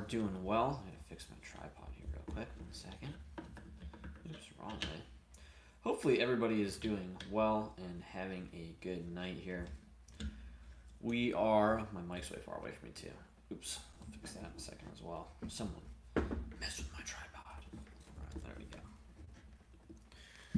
doing well. I'm going to fix my tripod here real quick. 1 second. Oops, wrong way. Hopefully everybody is doing well and having a good night here. We are... My mic's way far away from me too. Oops. I'll fix that in a second as well. Someone messed with my tripod. Alright, there we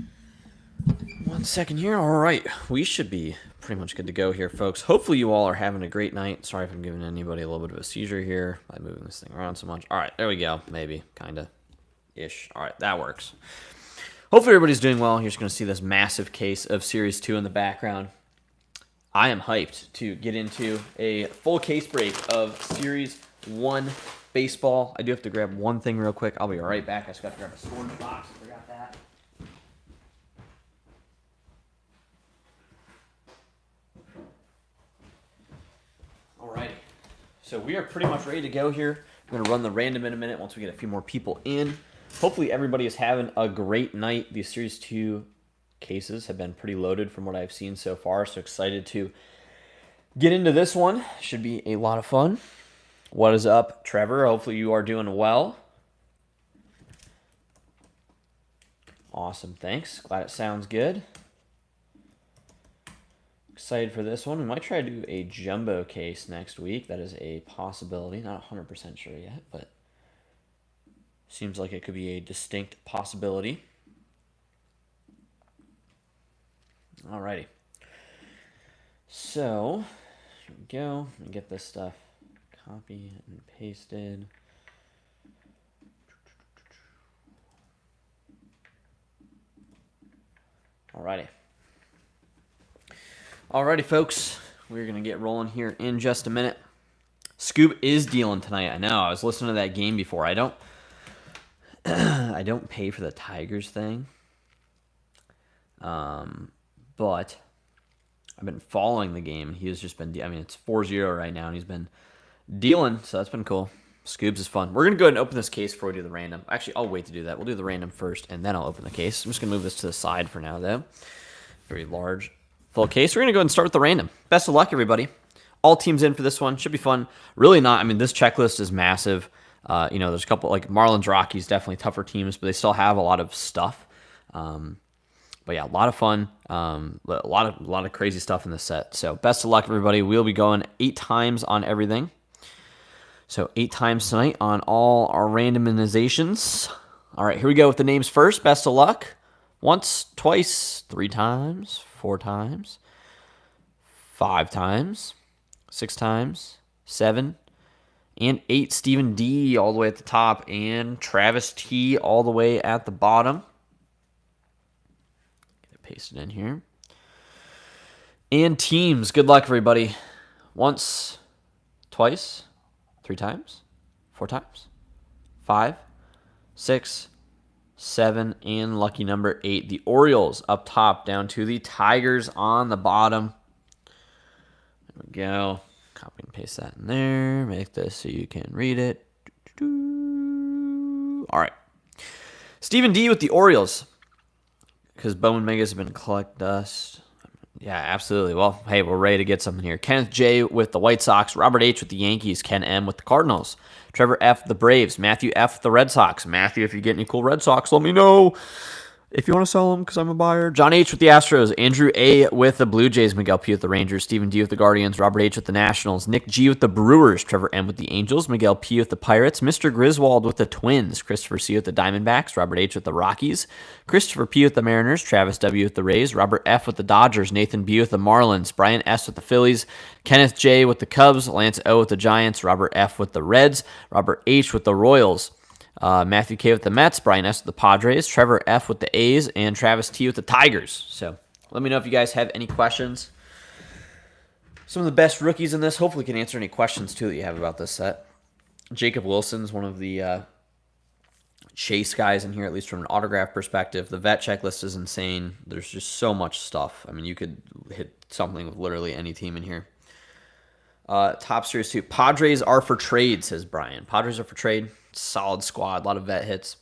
go. 1 second here. Alright. We should be pretty much good to go here, folks. Hopefully you all are having a great night. Sorry if I'm giving anybody a little bit of a seizure here by moving this thing around so much. Alright, there we go. Maybe. Kinda. Ish. Alright, that works. Hopefully everybody's doing well. You're just going to see this massive case of Series 2 in the background. I am hyped to get into a full case break of Series 1 baseball. I do have to grab one thing real quick. I'll be right back. I just got to grab a storage box. I forgot that. Alrighty. So we are pretty much ready to go here. We're going to run the random in a minute once we get a few more people in. Hopefully everybody is having a great night. These Series 2 cases have been pretty loaded from what I've seen so far, so excited to get into this one. Should be a lot of fun. What is up, Trevor? Hopefully you are doing well. Awesome, thanks. Glad it sounds good. Excited for this one. We might try to do a jumbo case next week. That is a possibility. Not 100% sure yet, but seems like it could be a distinct possibility. Alrighty. So, here we go. Let me get this stuff copied and pasted. Alrighty. Alrighty, folks. We're going to get rolling here in just a minute. Scoop is dealing tonight. I know. I was listening to that game before. I don't pay for the Tigers thing. But I've been following the game. He has just been, it's 4-0 right now, and he's been dealing, so that's been cool. Scoops is fun. We're going to go ahead and open this case before we do the random. Actually, I'll wait to do that. We'll do the random first, and then I'll open the case. I'm just going to move this to the side for now, though. Very large, full case. We're going to go ahead and start with the random. Best of luck, everybody. All teams in for this one. Should be fun. Really not, this checklist is massive. There's a couple, like Marlins, Rockies, definitely tougher teams, but they still have a lot of stuff. But yeah, a lot of fun, a lot of crazy stuff in this set. So best of luck, everybody. We'll be going 8 times on everything. So 8 times tonight on all our randomizations. All right, here we go with the names first. Best of luck. Once, twice, 3 times, 4 times, 5 times, 6 times, 7, and 8. Stephen D all the way at the top, and Travis T all the way at the bottom. Paste it in here. And teams, good luck, everybody. Once, twice, 3 times, 4 times, 5, 6, 7, and lucky number 8. The Orioles up top down to the Tigers on the bottom. There we go. Copy and paste that in there. Make this so you can read it. All right. Stephen D with the Orioles. Because Bowman Megas have been collect dust. Yeah, absolutely. Well, hey, we're ready to get something here. Kenneth J with the White Sox. Robert H with the Yankees. Ken M with the Cardinals. Trevor F the Braves. Matthew F with the Red Sox. Matthew, if you get any cool Red Sox, let me know. If you want to sell them, because I'm a buyer. John H with the Astros. Andrew A with the Blue Jays. Miguel P with the Rangers. Stephen D with the Guardians. Robert H with the Nationals. Nick G with the Brewers. Trevor M with the Angels. Miguel P with the Pirates. Mr. Griswold with the Twins. Christopher C with the Diamondbacks. Robert H with the Rockies. Christopher P with the Mariners. Travis W with the Rays. Robert F with the Dodgers. Nathan B with the Marlins. Brian S with the Phillies. Kenneth J with the Cubs. Lance O with the Giants. Robert F with the Reds. Robert H with the Royals. Matthew K with the Mets, Brian S with the Padres, Trevor F with the A's, and Travis T with the Tigers. So let me know if you guys have any questions. Some of the best rookies in this. Hopefully can answer any questions, too, that you have about this set. Jacob Wilson's one of the chase guys in here, at least from an autograph perspective. The vet checklist is insane. There's just so much stuff. You could hit something with literally any team in here. Top Series 2. Padres are for trade, says Brian. Padres are for trade. Solid squad. A lot of vet hits.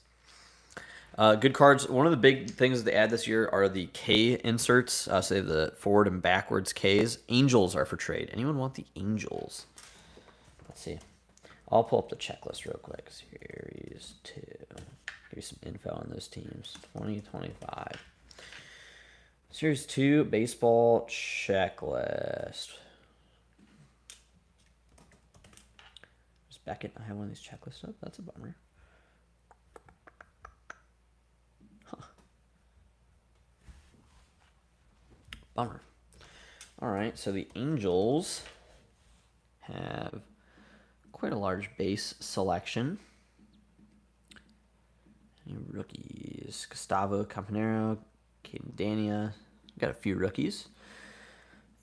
Good cards. One of the big things they add this year are the K inserts. So they have the forward and backwards Ks. Angels are for trade. Anyone want the Angels? Let's see. I'll pull up the checklist real quick. Series 2. Give you some info on those teams. 2025. Series 2 baseball checklist. Does Beckett not have one of these checklists up? That's a bummer. Huh. Bummer. All right, so the Angels have quite a large base selection. Any rookies? Gustavo Campanero, Caden Dania. Got a few rookies.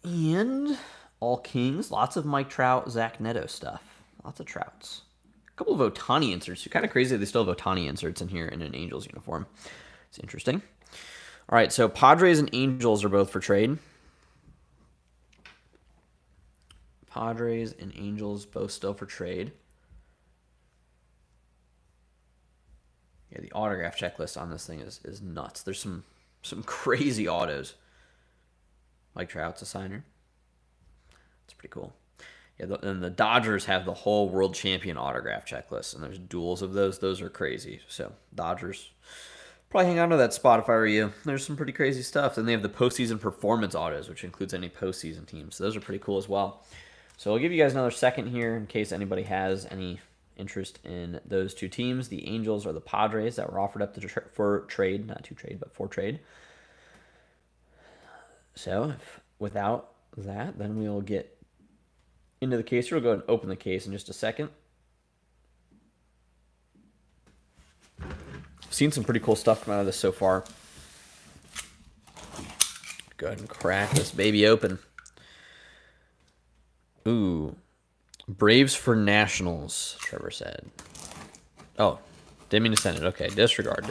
And all Kings. Lots of Mike Trout, Zach Neto stuff. Lots of Trouts. A couple of Ohtani inserts. It's kind of crazy they still have Ohtani inserts in here in an Angels uniform. It's interesting. All right, so Padres and Angels are both for trade. Padres and Angels both still for trade. Yeah, the autograph checklist on this thing is nuts. There's some crazy autos. Mike Trout's a signer. It's pretty cool. Yeah, and the Dodgers have the whole world champion autograph checklist, and there's duels of those. Those are crazy. So Dodgers probably hang on to that spot if I were you. There's some pretty crazy stuff. Then they have the postseason performance autos, which includes any postseason teams. So those are pretty cool as well. So I'll give you guys another second here in case anybody has any interest in those two teams. The Angels or the Padres that were offered up for trade, not to trade, but for trade. So without that, then we'll get into the case. We'll go ahead and open the case in just a second. I've seen some pretty cool stuff come out of this so far. Go ahead and crack this baby open. Ooh. Braves for Nationals, Trevor said. Oh, didn't mean to send it. Okay, disregard.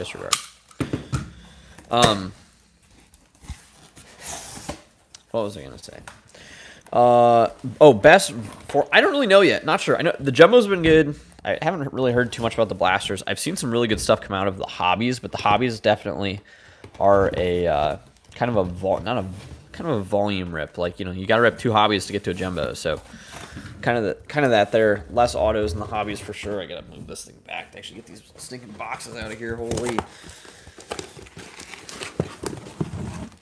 What was I going to say? Best for... I don't really know yet. Not sure. I know the Jumbo's been good. I haven't really heard too much about the Blasters. I've seen some really good stuff come out of the hobbies, but the hobbies definitely are a kind of a volume rip. Like, you got to rip 2 hobbies to get to a Jumbo. So kind of that there. Less autos in the hobbies for sure. I got to move this thing back to actually get these stinking boxes out of here. Holy.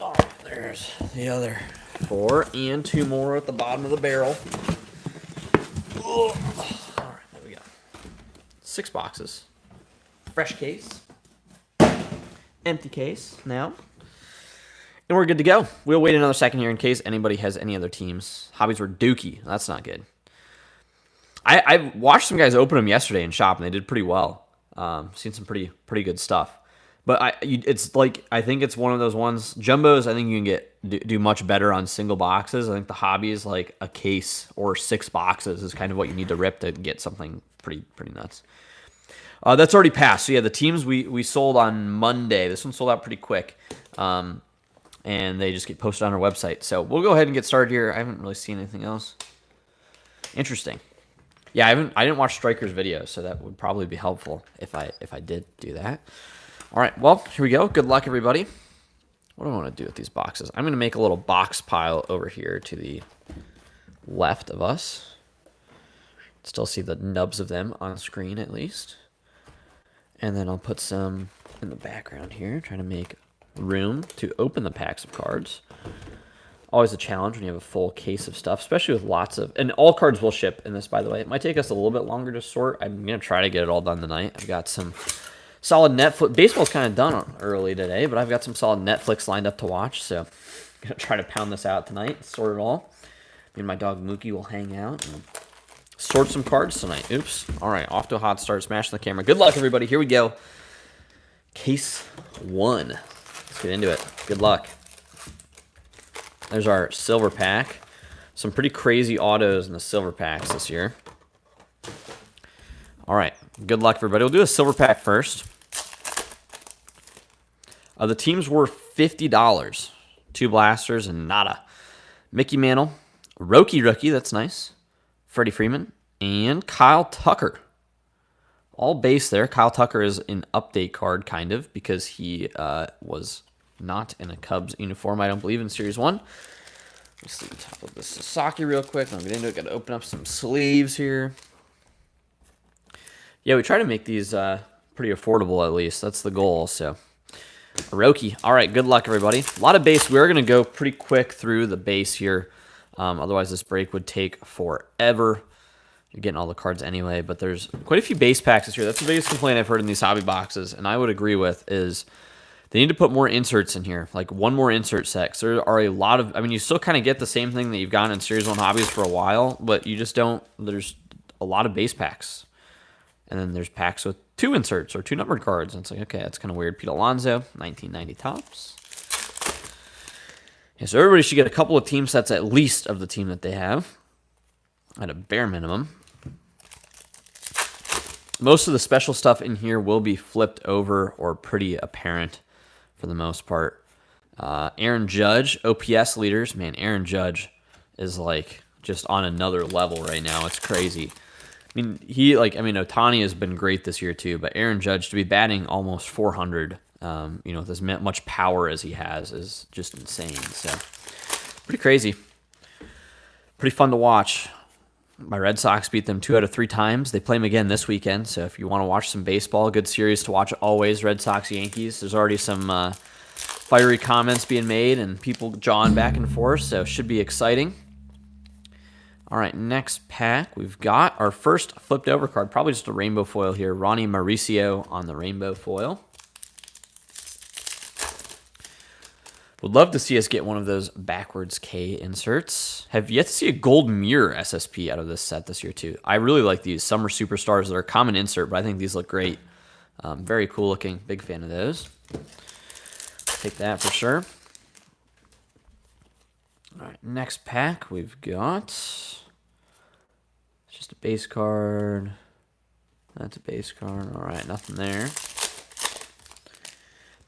All right, there's the other 4 and 2 more at the bottom of the barrel. All right, there we go. 6 boxes. Fresh case. Empty case now. And we're good to go. We'll wait another second here in case anybody has any other teams. Hobbies were dookie. That's not good. I watched some guys open them yesterday in shop, and they did pretty well. Seen some pretty good stuff. But I think it's one of those ones. Jumbos, I think you can do much better on single boxes. I think the hobby is like a case or 6 boxes is kind of what you need to rip to get something pretty nuts. That's already passed. So yeah, the teams we sold on Monday. This one sold out pretty quick. And they just get posted on our website. So we'll go ahead and get started here. I haven't really seen anything else. Interesting. Yeah, I didn't watch Striker's video, so that would probably be helpful if I did do that. All right, well, here we go. Good luck, everybody. What do I want to do with these boxes? I'm going to make a little box pile over here to the left of us. Still see the nubs of them on screen, at least. And then I'll put some in the background here, trying to make room to open the packs of cards. Always a challenge when you have a full case of stuff, especially with lots of... And all cards will ship in this, by the way. It might take us a little bit longer to sort. I'm going to try to get it all done tonight. I've got some solid Netflix... Baseball's kind of done early today, but I've got some solid Netflix lined up to watch, so I'm going to try to pound this out tonight, sort it all. Me and my dog Mookie will hang out and sort some cards tonight. Oops. All right, off to a hot start. Smashing the camera. Good luck, everybody. Here we go. Case 1. Let's get into it. Good luck. There's our silver pack. Some pretty crazy autos in the silver packs this year. All right. Good luck, everybody. We'll do a silver pack first. The teams were $50. 2 blasters and nada. Mickey Mantle. Rookie. That's nice. Freddie Freeman. And Kyle Tucker. All base there. Kyle Tucker is an update card, kind of, because he was not in a Cubs uniform, I don't believe, in Series 1. Let's see the top of this Sasaki real quick. I'll get into it. Got to open up some sleeves here. Yeah, we try to make these pretty affordable at least. That's the goal. So, Roki. All right, good luck, everybody. A lot of base. We're going to go pretty quick through the base here. Otherwise, this break would take forever. You're getting all the cards anyway, but there's quite a few base packs this year. That's the biggest complaint I've heard in these hobby boxes, and I would agree with, is they need to put more inserts in here, like one more insert set. 'Cause there are a lot of, I mean, you still kind of get the same thing that you've gotten in Series 1 hobbies for a while, but you just don't, there's a lot of base packs. And then there's packs with 2 inserts or 2 numbered cards. And it's like, okay, that's kind of weird. Pete Alonso, 1990 tops. Yeah, so everybody should get a couple of team sets at least of the team that they have, at a bare minimum. Most of the special stuff in here will be flipped over or pretty apparent for the most part. Aaron Judge, OPS leaders. Man, Aaron Judge is like just on another level right now. It's crazy. I mean, Ohtani has been great this year too, but Aaron Judge to be batting almost 400, with as much power as he has is just insane. So, pretty crazy. Pretty fun to watch. My Red Sox beat them 2 out of 3 times. They play them again this weekend, so if you want to watch some baseball, good series to watch always, Red Sox-Yankees. There's already some fiery comments being made and people jawing back and forth, so it should be exciting. All right, next pack, we've got our first flipped over card, probably just a rainbow foil here. Ronnie Mauricio on the rainbow foil. Would love to see us get one of those backwards K inserts. Have yet to see a gold mirror SSP out of this set this year too. I really like these Summer Superstars. They're a common insert, but I think these look great. Very cool looking. Big fan of those. Take that for sure. All right, next pack we've got. It's just a base card. That's a base card. All right, nothing there.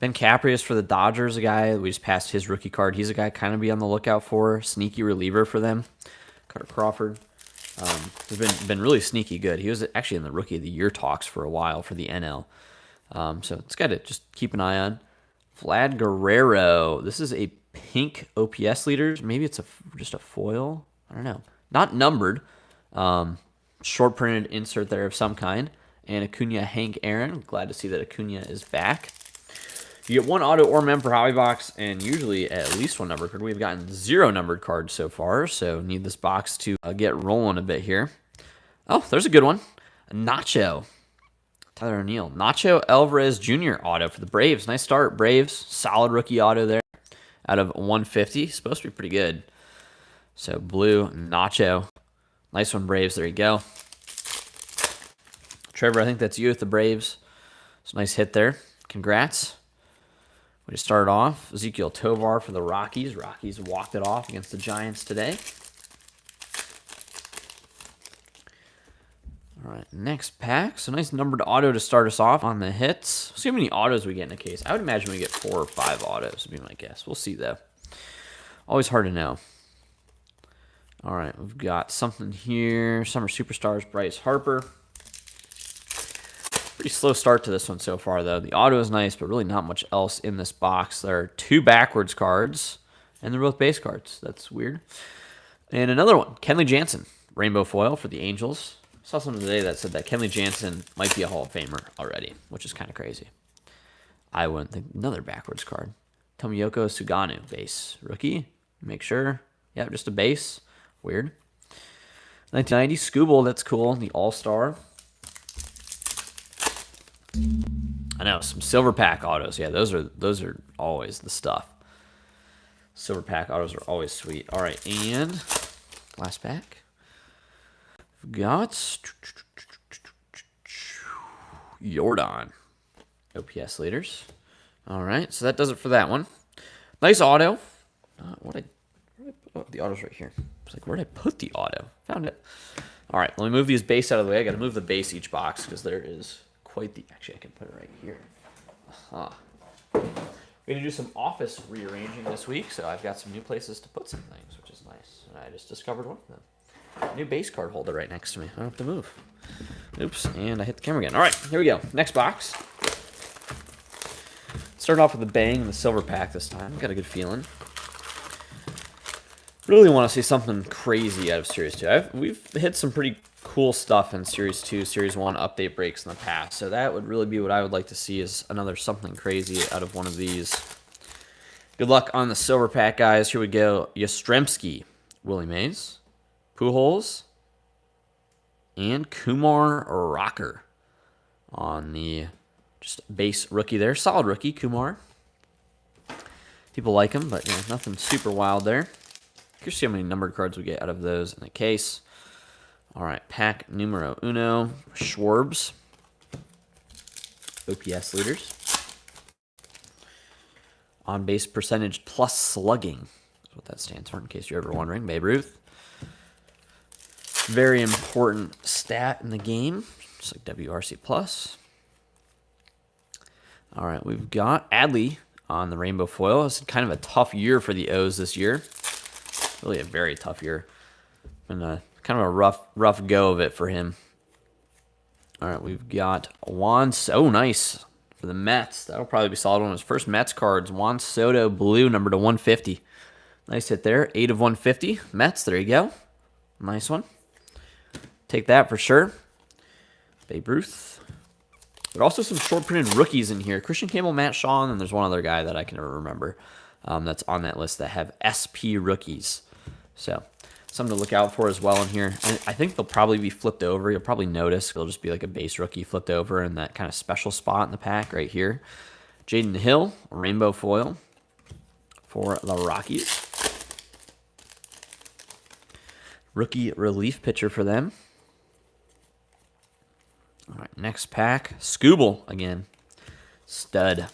Ben Caprius for the Dodgers, a guy. We just passed his rookie card. He's a guy kind of be on the lookout for. Sneaky reliever for them. Carter Crawford. He's been really sneaky good. He was actually in the Rookie of the Year talks for a while for the NL. So it's got to just keep an eye on. Vlad Guerrero. This is a pink OPS leaders. Maybe it's just a foil. I don't know. Not numbered. Short printed insert there of some kind. And Acuna Hank Aaron. Glad to see that Acuna is back. You get 1 auto or mem per hobby box, and usually at least 1 numbered card. We've gotten 0 numbered cards so far, so need this box to get rolling a bit here. Oh, there's a good one. A Nacho. Tyler O'Neill. Nacho Alvarez Jr. auto for the Braves. Nice start, Braves. Solid rookie auto there out of 150. Supposed to be pretty good. So blue, Nacho. Nice one, Braves. There you go. Trevor, I think that's you with the Braves. It's a nice hit there. Congrats. We just started off. Ezekiel Tovar for the Rockies. Rockies walked it off against the Giants today. All right, next pack. So nice numbered auto to start us off on the hits. Let's see how many autos we get in a case. I would imagine we get 4 or 5 autos would be my guess. We'll see, though. Always hard to know. All right, we've got something here. Summer Superstars, Bryce Harper. Pretty slow start to this one so far, though. The auto is nice, but really not much else in this box. There are 2 backwards cards, and they're both base cards. That's weird. And another one, Kenley Jansen, rainbow foil for the Angels. I saw something today that said that Kenley Jansen might be a Hall of Famer already, which is kind of crazy. I wouldn't think. Another backwards card. Tomoyuki Suganu, base. Rookie, make sure. Yeah, just a base. Weird. 1990, Scooble, that's cool. The All-Star. I know, some silver pack autos. Yeah, those are always the stuff. Silver pack autos are always sweet. All right, and last pack. We've got Jordan. OPS leaders. All right, so that does it for that one. Nice auto. The auto's right here. I was like, where did I put the auto? Found it. All right, let me move these base out of the way. I got to move the base each box because there is quite the... Actually, I can put it right here. We're going to do some office rearranging this week, so I've got some new places to put some things, which is nice. And I just discovered one of them. New base card holder right next to me. I don't have to move. Oops, and I hit the camera again. All right, here we go. Next box. Start off with a bang in the silver pack this time. Got a good feeling. Really want to see something crazy out of Series 2. We've hit some pretty cool stuff in Series 2, Series 1 update breaks in the past. So that would really be what I would like to see, is another something crazy out of one of these. Good luck on the silver pack, guys. Here we go. Yastrzemski, Willie Mays, Pujols, and Kumar Rocker on the just base rookie there. Solid rookie, Kumar. People like him, but nothing super wild there. Here's see how many numbered cards we get out of those in the case. All right, pack numero uno, Schwarbs, OPS leaders. On base percentage plus slugging is what that stands for, in case you're ever wondering. Babe Ruth. Very important stat in the game, just like WRC plus. All right, we've got Adley on the rainbow foil. It's kind of a tough year for the O's this year. Really a very tough year. Been kind of a rough go of it for him. All right, we've got Juan. Oh, nice for the Mets. That'll probably be solid. One of his first Mets cards. Juan Soto blue, number to 150. Nice hit there. 8 of 150. Mets. There you go. Nice one. Take that for sure. Babe Ruth. But also some short printed rookies in here. Christian Campbell, Matt Shaw, and then there's one other guy that I can never remember that's on that list that have SP rookies. So something to look out for as well in here. And I think they'll probably be flipped over. You'll probably notice it'll just be like a base rookie flipped over in that kind of special spot in the pack right here. Jaden Hill, rainbow foil for the Rockies. Rookie relief pitcher for them. All right, next pack. Scooble again. Stud.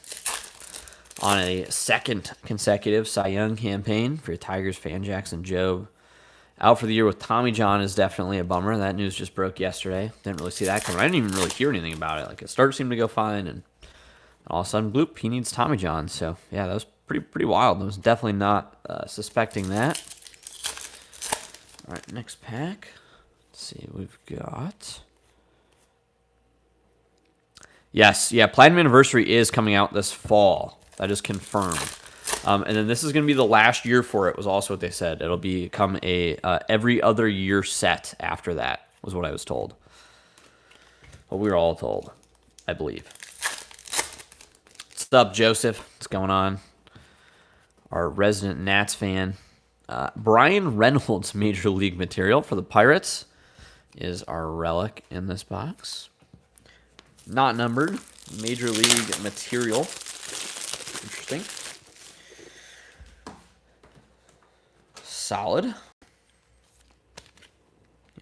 On a second consecutive Cy Young campaign for your Tigers fan, Jackson Jobe. Out for the year with Tommy John is definitely a bummer. That news just broke yesterday. Didn't really see that coming. I didn't even really hear anything about it. Like, his start seemed to go fine, and all of a sudden, bloop, he needs Tommy John. So, yeah, that was pretty wild. I was definitely not suspecting that. All right, next pack. Let's see, we've got... Yes, yeah, Platinum Anniversary is coming out this fall. That is confirmed. And then this is going to be the last year for it, was also what they said. It'll become a every other year set after that, was what I was told. Well, we were all told, I believe. What's up, Joseph? What's going on? Our resident Nats fan. Brian Reynolds Major League material for the Pirates is our relic in this box. Not numbered. Major League material. Interesting. Solid. Yeah,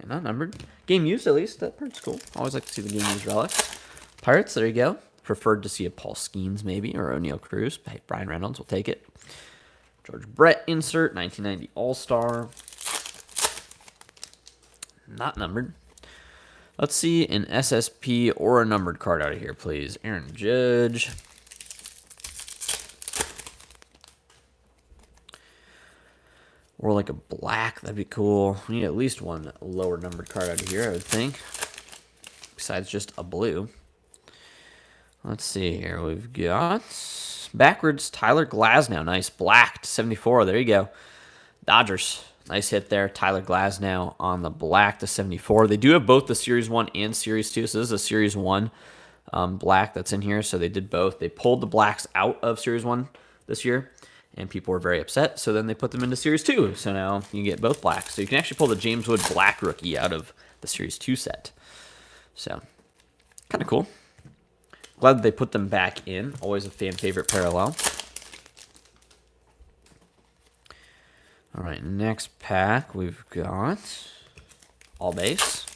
not numbered. Game used, at least. That part's cool. Always like to see the game used relics. Pirates, there you go. Preferred to see a Paul Skeens, maybe, or O'Neal Cruz. Hey, Brian Reynolds will take it. George Brett insert, 1990 All-Star. Not numbered. Let's see an SSP or a numbered card out of here, please. Aaron Judge. Or like a black, that'd be cool. We need at least one lower numbered card out of here, I would think. Besides just a blue. Let's see here. We've got backwards Tyler Glasnow. Nice. Black to 74. There you go. Dodgers. Nice hit there. Tyler Glasnow on the black to 74. They do have both the Series 1 and Series 2. So this is a Series 1 black that's in here. So they did both. They pulled the blacks out of Series 1 this year, and people were very upset. So then they put them into Series 2. So now you can get both blacks. So you can actually pull the James Wood black rookie out of the Series 2 set. So kind of cool. Glad that they put them back in. Always a fan favorite parallel. All right, next pack we've got all base.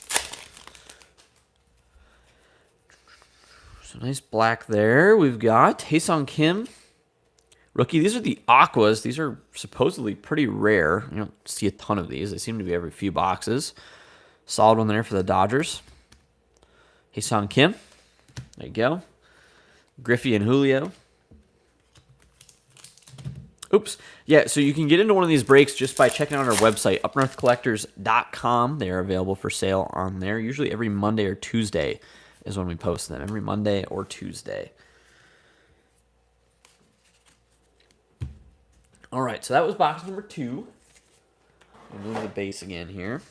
So nice black there. We've got Haesung Kim, rookie. These are the Aquas. These are supposedly pretty rare. You don't see a ton of these. They seem to be every few boxes. Solid one there for the Dodgers. Haesung Kim. There you go. Griffey and Julio. Oops. Yeah, so you can get into one of these breaks just by checking out our website, upnorthcollectors.com. They are available for sale on there. Usually every Monday or Tuesday is when we post them. Every Monday or Tuesday. All right, so that was box number 2. We'll move the base again here.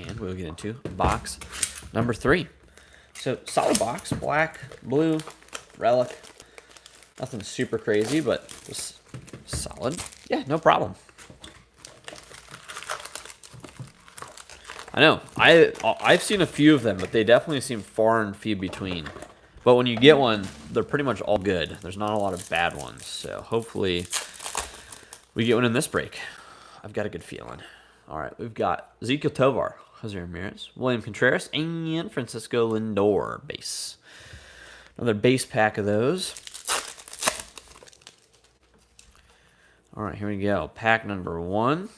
And we'll get into box number 3. So, solid box. Black, blue, relic. Nothing super crazy, but just solid. Yeah, no problem. I know. I've seen a few of them, but they definitely seem far and few between. But when you get one, they're pretty much all good. There's not a lot of bad ones. So hopefully we get one in this break. I've got a good feeling. All right, we've got Ezekiel Tovar, Jose Ramirez, William Contreras, and Francisco Lindor base. Another base pack of those. All right, here we go. Pack number 1.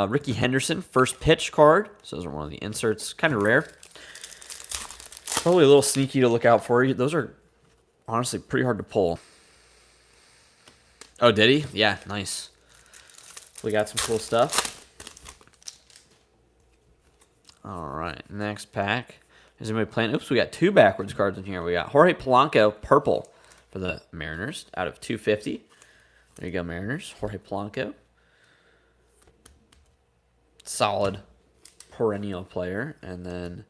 Ricky Henderson, first pitch card. So those are one of the inserts. Kind of rare. Probably a little sneaky to look out for. Those are honestly pretty hard to pull. Oh, did he? Yeah, nice. We got some cool stuff. All right, next pack. Is anybody playing? Oops, we got 2 backwards cards in here. We got Jorge Polanco, purple for the Mariners out of 250. There you go, Mariners. Jorge Polanco. Solid perennial player. And then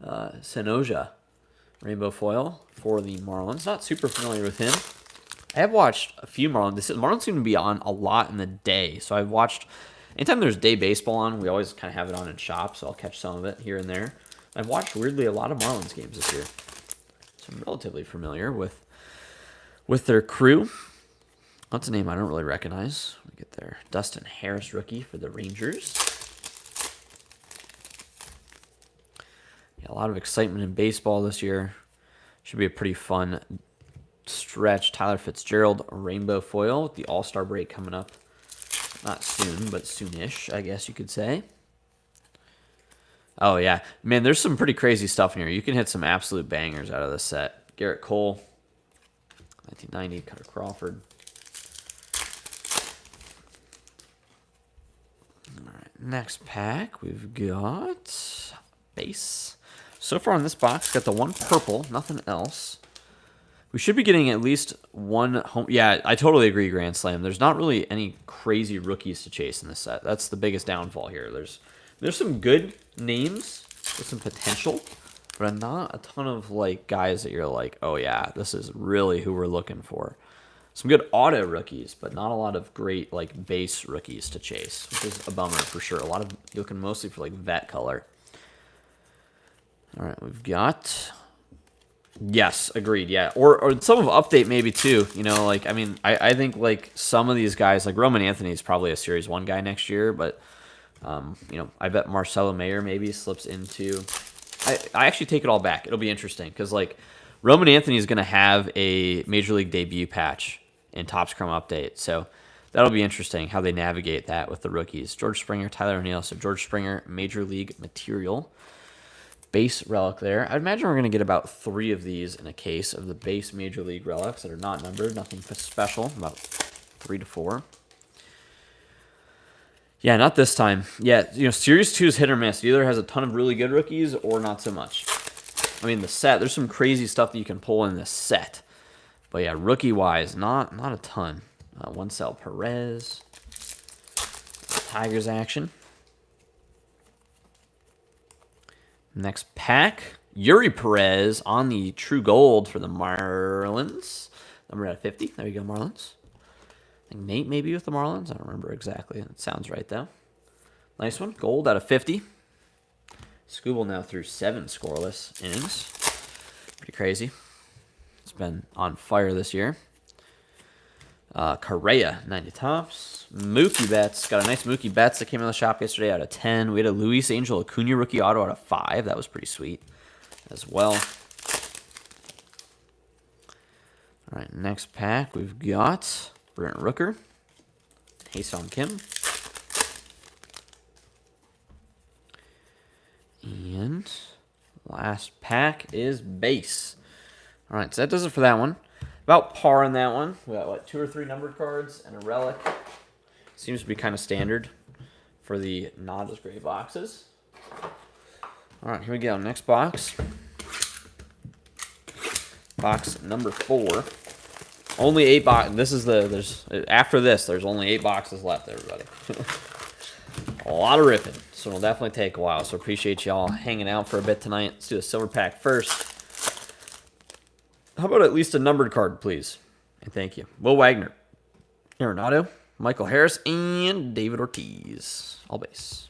Senoja, rainbow foil for the Marlins. Not super familiar with him. I have watched a few Marlins. Marlins seem to be on a lot in the day. So I've watched, anytime there's day baseball on, we always kind of have it on in shop. So I'll catch some of it here and there. I've watched, weirdly, a lot of Marlins games this year. So I'm relatively familiar with their crew. What's a name I don't really recognize? We get there. Dustin Harris, rookie for the Rangers. Yeah, a lot of excitement in baseball this year. Should be a pretty fun stretch. Tyler Fitzgerald, rainbow foil with the All-Star break coming up. Not soon, but soonish, I guess you could say. Oh, yeah. Man, there's some pretty crazy stuff in here. You can hit some absolute bangers out of this set. Garrett Cole, 1990, Cutter Crawford. All right, next pack, we've got base. So far in this box, got the 1 purple, nothing else. We should be getting at least 1 home. Yeah, I totally agree, Grand Slam. There's not really any crazy rookies to chase in this set. That's the biggest downfall here. There's some good names with some potential, but not a ton of like guys that you're like, oh yeah, this is really who we're looking for. Some good auto rookies, but not a lot of great like base rookies to chase, which is a bummer for sure. A lot of you're looking mostly for like vet color. All right, we've got. Yes, agreed. Yeah, or some of update maybe too. You know, like I mean, I think like some of these guys, like Roman Anthony is probably a Series 1 guy next year, but you know, I bet Marcelo Mayer maybe slips into. I actually take it all back. It'll be interesting because like Roman Anthony is going to have a Major League debut patch in Topps Chrome Update, so that'll be interesting how they navigate that with the rookies. George Springer, Tyler O'Neill. So George Springer, Major League material. Base relic there. I'd imagine we're going to get about 3 of these in a case of the base Major League relics that are not numbered. Nothing special. About 3 to 4. Yeah, not this time. Yeah, you know, Series 2 is hit or miss. It either has a ton of really good rookies or not so much. I mean, the set, there's some crazy stuff that you can pull in this set. But yeah, rookie-wise, not a ton. Juansel Perez. Tigers action. Next pack, Yuri Perez on the True Gold for the Marlins. Number out of 50. There you go, Marlins. I think Nate maybe with the Marlins. I don't remember exactly. It sounds right, though. Nice one. Gold out of 50. Scooble now through 7 scoreless innings. Pretty crazy. It's been on fire this year. Correa, 90 tops. Mookie Betts. Got a nice Mookie Betts that came in the shop yesterday out of 10. We had a Luis Angel Acuna rookie auto out of 5. That was pretty sweet as well. All right, next pack we've got Brent Rooker. Hae-Sung Kim. And last pack is base. All right, so that does it for that one. About par on that one. We got, what, 2 or 3 numbered cards and a relic. Seems to be kind of standard for the not as great boxes. All right, here we go. Next box. Box number 4. Only 8 boxes. This is after this, there's only 8 boxes left, everybody. A lot of ripping. So it'll definitely take a while. So appreciate y'all hanging out for a bit tonight. Let's do the silver pack first. How about at least a numbered card, please? And thank you. Will Wagner, Arenado, Michael Harris, and David Ortiz. All base.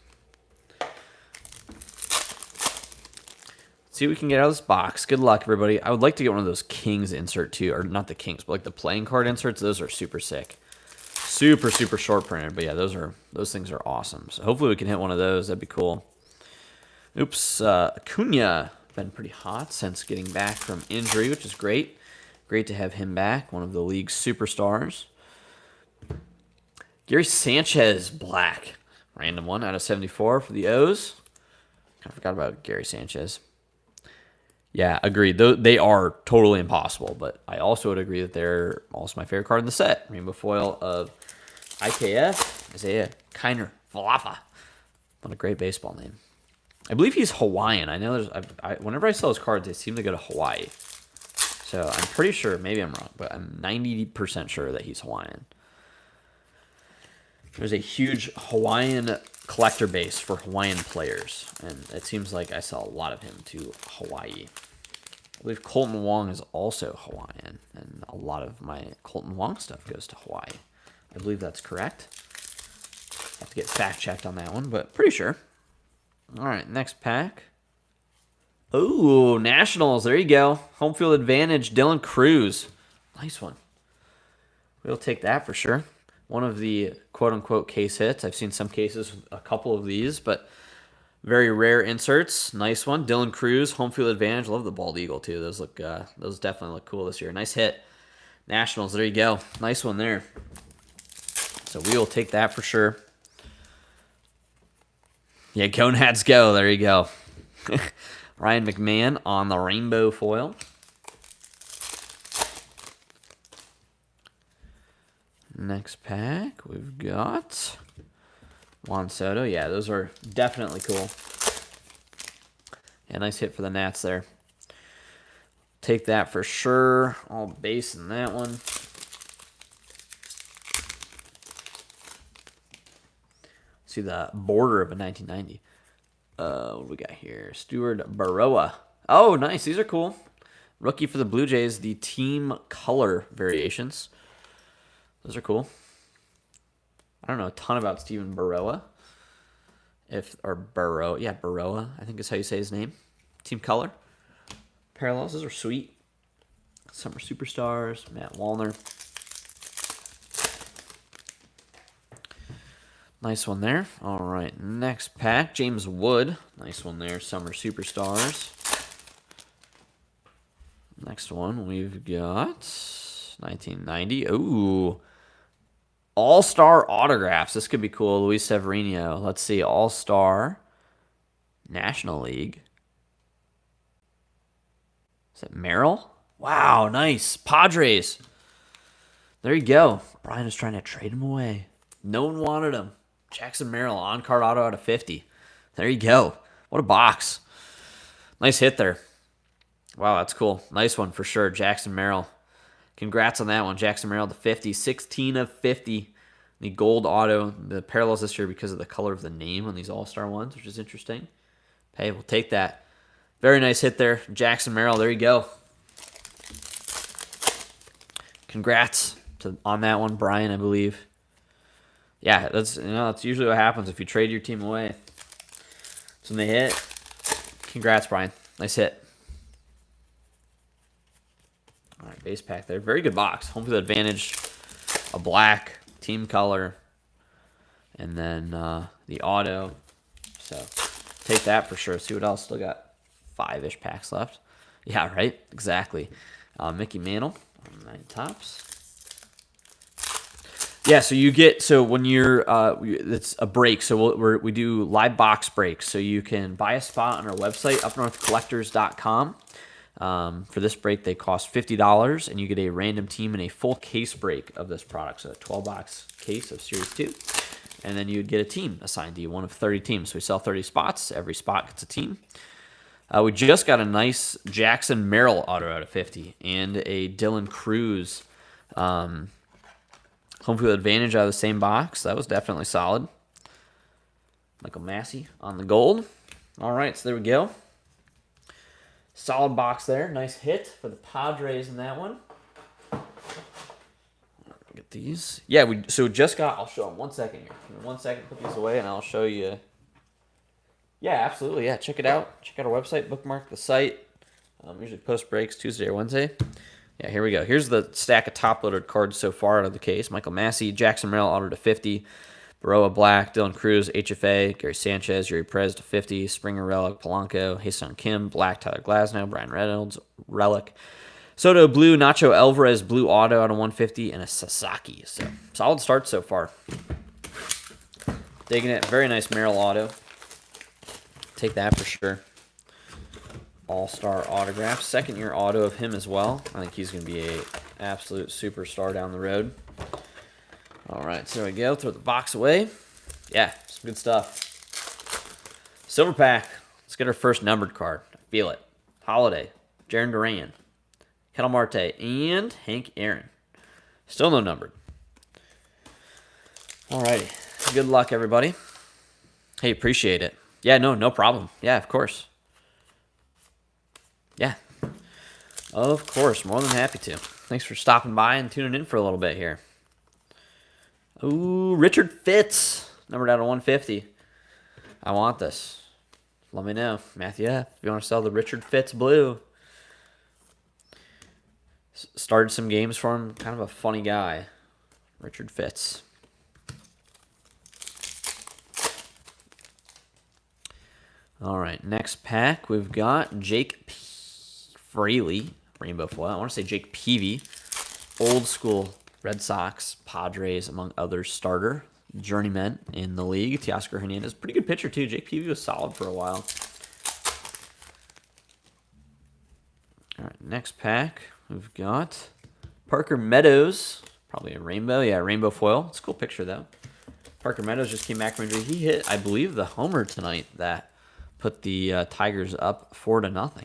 See what we can get out of this box. Good luck, everybody. I would like to get one of those Kings insert too, or not the Kings, but like the playing card inserts. Those are super sick. Super, super short printed. But yeah, those things are awesome. So hopefully we can hit one of those. That'd be cool. Oops. Acuna. Been pretty hot since getting back from injury, which is great. Great to have him back. One of the league's superstars. Gary Sanchez, black. Random 1 out of 74 for the O's. I forgot about Gary Sanchez. Yeah, agreed. They are totally impossible, but I also would agree that they're also my favorite card in the set. Rainbow foil of IKF, Isaiah Kiner Valafa. What a great baseball name. I believe he's Hawaiian. I know whenever I sell his cards, they seem to go to Hawaii. So I'm pretty sure, maybe I'm wrong, but I'm 90% sure that he's Hawaiian. There's a huge Hawaiian collector base for Hawaiian players, and it seems like I sell a lot of him to Hawaii. I believe Colton Wong is also Hawaiian, and a lot of my Colton Wong stuff goes to Hawaii. I believe that's correct. I have to get fact-checked on that one, but pretty sure. All right, next pack. Ooh, Nationals. There you go. Home field advantage, Dylan Cruz. Nice one. We'll take that for sure. One of the quote-unquote case hits. I've seen some cases with a couple of these, but very rare inserts. Nice one. Dylan Cruz, home field advantage. Love the bald eagle, too. Those definitely look cool this year. Nice hit. Nationals, there you go. Nice one there. So we will take that for sure. Yeah, Gonads go. There you go. Ryan McMahon on the rainbow foil. Next pack, we've got Juan Soto. Yeah, those are definitely cool. Yeah, nice hit for the Nats there. Take that for sure. All base in that one. See the border of a 1990. What do we got here? Stuart Baroa. Oh, nice. These are cool. Rookie for the Blue Jays. The team color variations. Those are cool. I don't know a ton about Steven Baroa. Baroa, I think is how you say his name. Team color. Parallels. Those are sweet. Summer Superstars. Matt Wallner. Nice one there. All right, next pack, James Wood. Nice one there, Summer Superstars. Next one, we've got 1990. Ooh, All-Star autographs. This could be cool. Luis Severino. Let's see, All-Star National League. Is it Merrill? Wow, nice. Padres. There you go. Brian is trying to trade him away. No one wanted him. Jackson Merrill, on-card auto out of 50. There you go. What a box. Nice hit there. Wow, that's cool. Nice one for sure. Jackson Merrill. Congrats on that one. Jackson Merrill to 50. 16 of 50. The gold auto. The parallels this year because of the color of the name on these all-star ones, which is interesting. Hey, we'll take that. Very nice hit there. Jackson Merrill. There you go. Congrats on that one, Brian, I believe. Yeah, that's usually what happens if you trade your team away. So when they hit, congrats, Brian. Nice hit. All right, base pack there. Very good box. Home field advantage, a black team color, and then the auto. So take that for sure. See what else. Still got 5-ish packs left. Yeah, right. Exactly. Mickey Mantle on 9 tops. Yeah, so when you're it's a break. So we do live box breaks. So you can buy a spot on our website, upnorthcollectors.com. For this break, they cost $50, and you get a random team and a full case break of this product. So a 12-box case of Series 2. And then you'd get a team assigned to you, one of 30 teams. So we sell 30 spots. Every spot gets a team. We just got a nice Jackson Merrill auto out of 50 and a Dylan Cruz home field advantage out of the same box. That was definitely solid. Michael Massey on the gold. All right, so there we go. Solid box there. Nice hit for the Padres in that one. Get these. Yeah, we just got. I'll show them 1 second here. Give me 1 second. Put these away, and I'll show you. Yeah, absolutely. Yeah, check it out. Check out our website. Bookmark the site. Usually post breaks Tuesday or Wednesday. Yeah, here we go. Here's the stack of top-loaded cards so far out of the case. Michael Massey, Jackson Merrill, auto to 50. Baroa Black, Dylan Cruz, HFA, Gary Sanchez, Yuri Perez to 50. Springer Relic, Polanco, Hae-Sung Kim, Black, Tyler Glasnow, Brian Reynolds, Relic. Soto Blue, Nacho Alvarez, Blue Auto out of 150, and a Sasaki. So, solid start so far. Digging it. Very nice Merrill Auto. Take that for sure. All-star autograph. Second-year auto of him as well. I think he's going to be an absolute superstar down the road. All right, so there we go. Throw the box away. Yeah, some good stuff. Silver pack. Let's get our first numbered card. I feel it. Holiday. Jarren Duran. Ketel Marte. And Hank Aaron. Still no numbered. All righty. Good luck, everybody. Hey, appreciate it. Yeah, no problem. Yeah, of course. Yeah. Of course. More than happy to. Thanks for stopping by and tuning in for a little bit here. Ooh, Richard Fitz. Numbered out of 150. I want this. Let me know. Matthew F., if you want to sell the Richard Fitz blue. Started some games for him. Kind of a funny guy. Richard Fitz. All right, next pack, we've got Jake Fraley, rainbow foil. I want to say Jake Peavy, old school Red Sox, Padres, among others, starter, journeyman in the league. Teoscar Hernandez, pretty good pitcher too. Jake Peavy was solid for a while. All right, next pack, we've got Parker Meadows, probably a rainbow. Yeah, rainbow foil. It's a cool picture though. Parker Meadows just came back from injury. He hit, I believe, the homer tonight that put the Tigers up 4-0.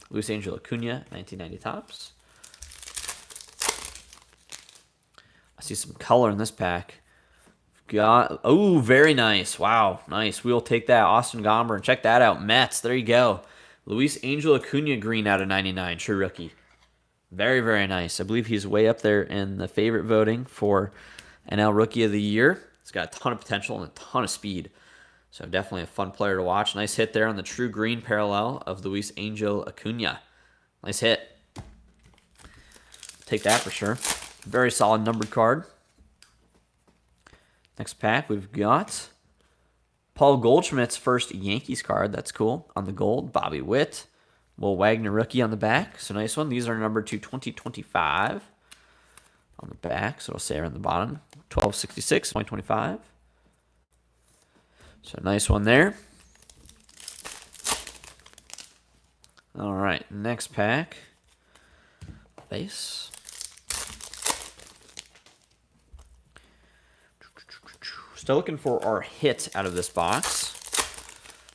Luis Angel Acuna, 1990 tops. I see some color in this pack. Got very nice. Wow, nice. We'll take that. Austin Gomber, and check that out. Mets, there you go. Luis Angel Acuna green out of 99, true rookie. Very, very nice. I believe he's way up there in the favorite voting for NL Rookie of the Year. He's got a ton of potential and a ton of speed. So definitely a fun player to watch. Nice hit there on the true green parallel of Luis Angel Acuna. Nice hit. Take that for sure. Very solid numbered card. Next pack, we've got Paul Goldschmidt's first Yankees card. That's cool. On the gold, Bobby Witt. Will Wagner rookie on the back. So nice one. These are numbered to 2025 on the back. So it'll say around the bottom. 1266, 2025. So nice one there. All right, next pack. Base. Still looking for our hit out of this box.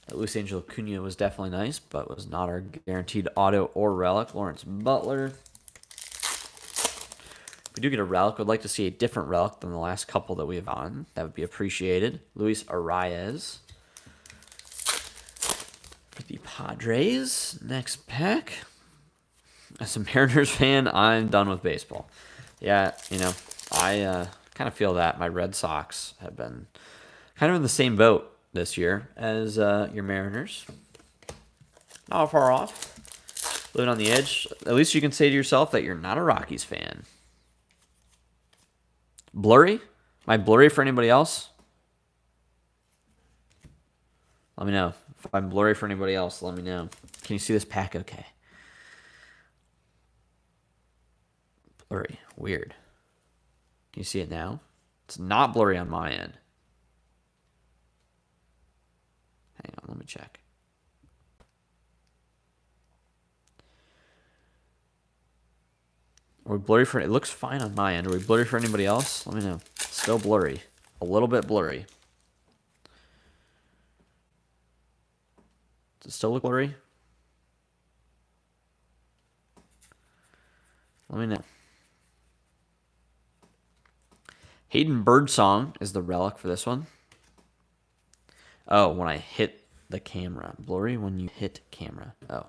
That Luis Angel Acuna was definitely nice, but was not our guaranteed auto or relic. Lawrence Butler. If we do get a relic, I'd like to see a different relic than the last couple that we have on. That would be appreciated. Luis Arias. For the Padres. Next pack. As a Mariners fan, I'm done with baseball. Yeah, I kind of feel that my Red Sox have been kind of in the same boat this year as your Mariners. Not far off. Living on the edge. At least you can say to yourself that you're not a Rockies fan. Blurry? Am I blurry for anybody else? Let me know. If I'm blurry for anybody else, let me know. Can you see this pack okay? Blurry. Weird. Can you see it now? It's not blurry on my end. Hang on, let me check. Are we blurry for it? It looks fine on my end. Are we blurry for anybody else? Let me know. Still blurry. A little bit blurry. Does it still look blurry? Let me know. Hayden Birdsong is the relic for this one. Oh, when I hit the camera. Blurry when you hit camera. Oh,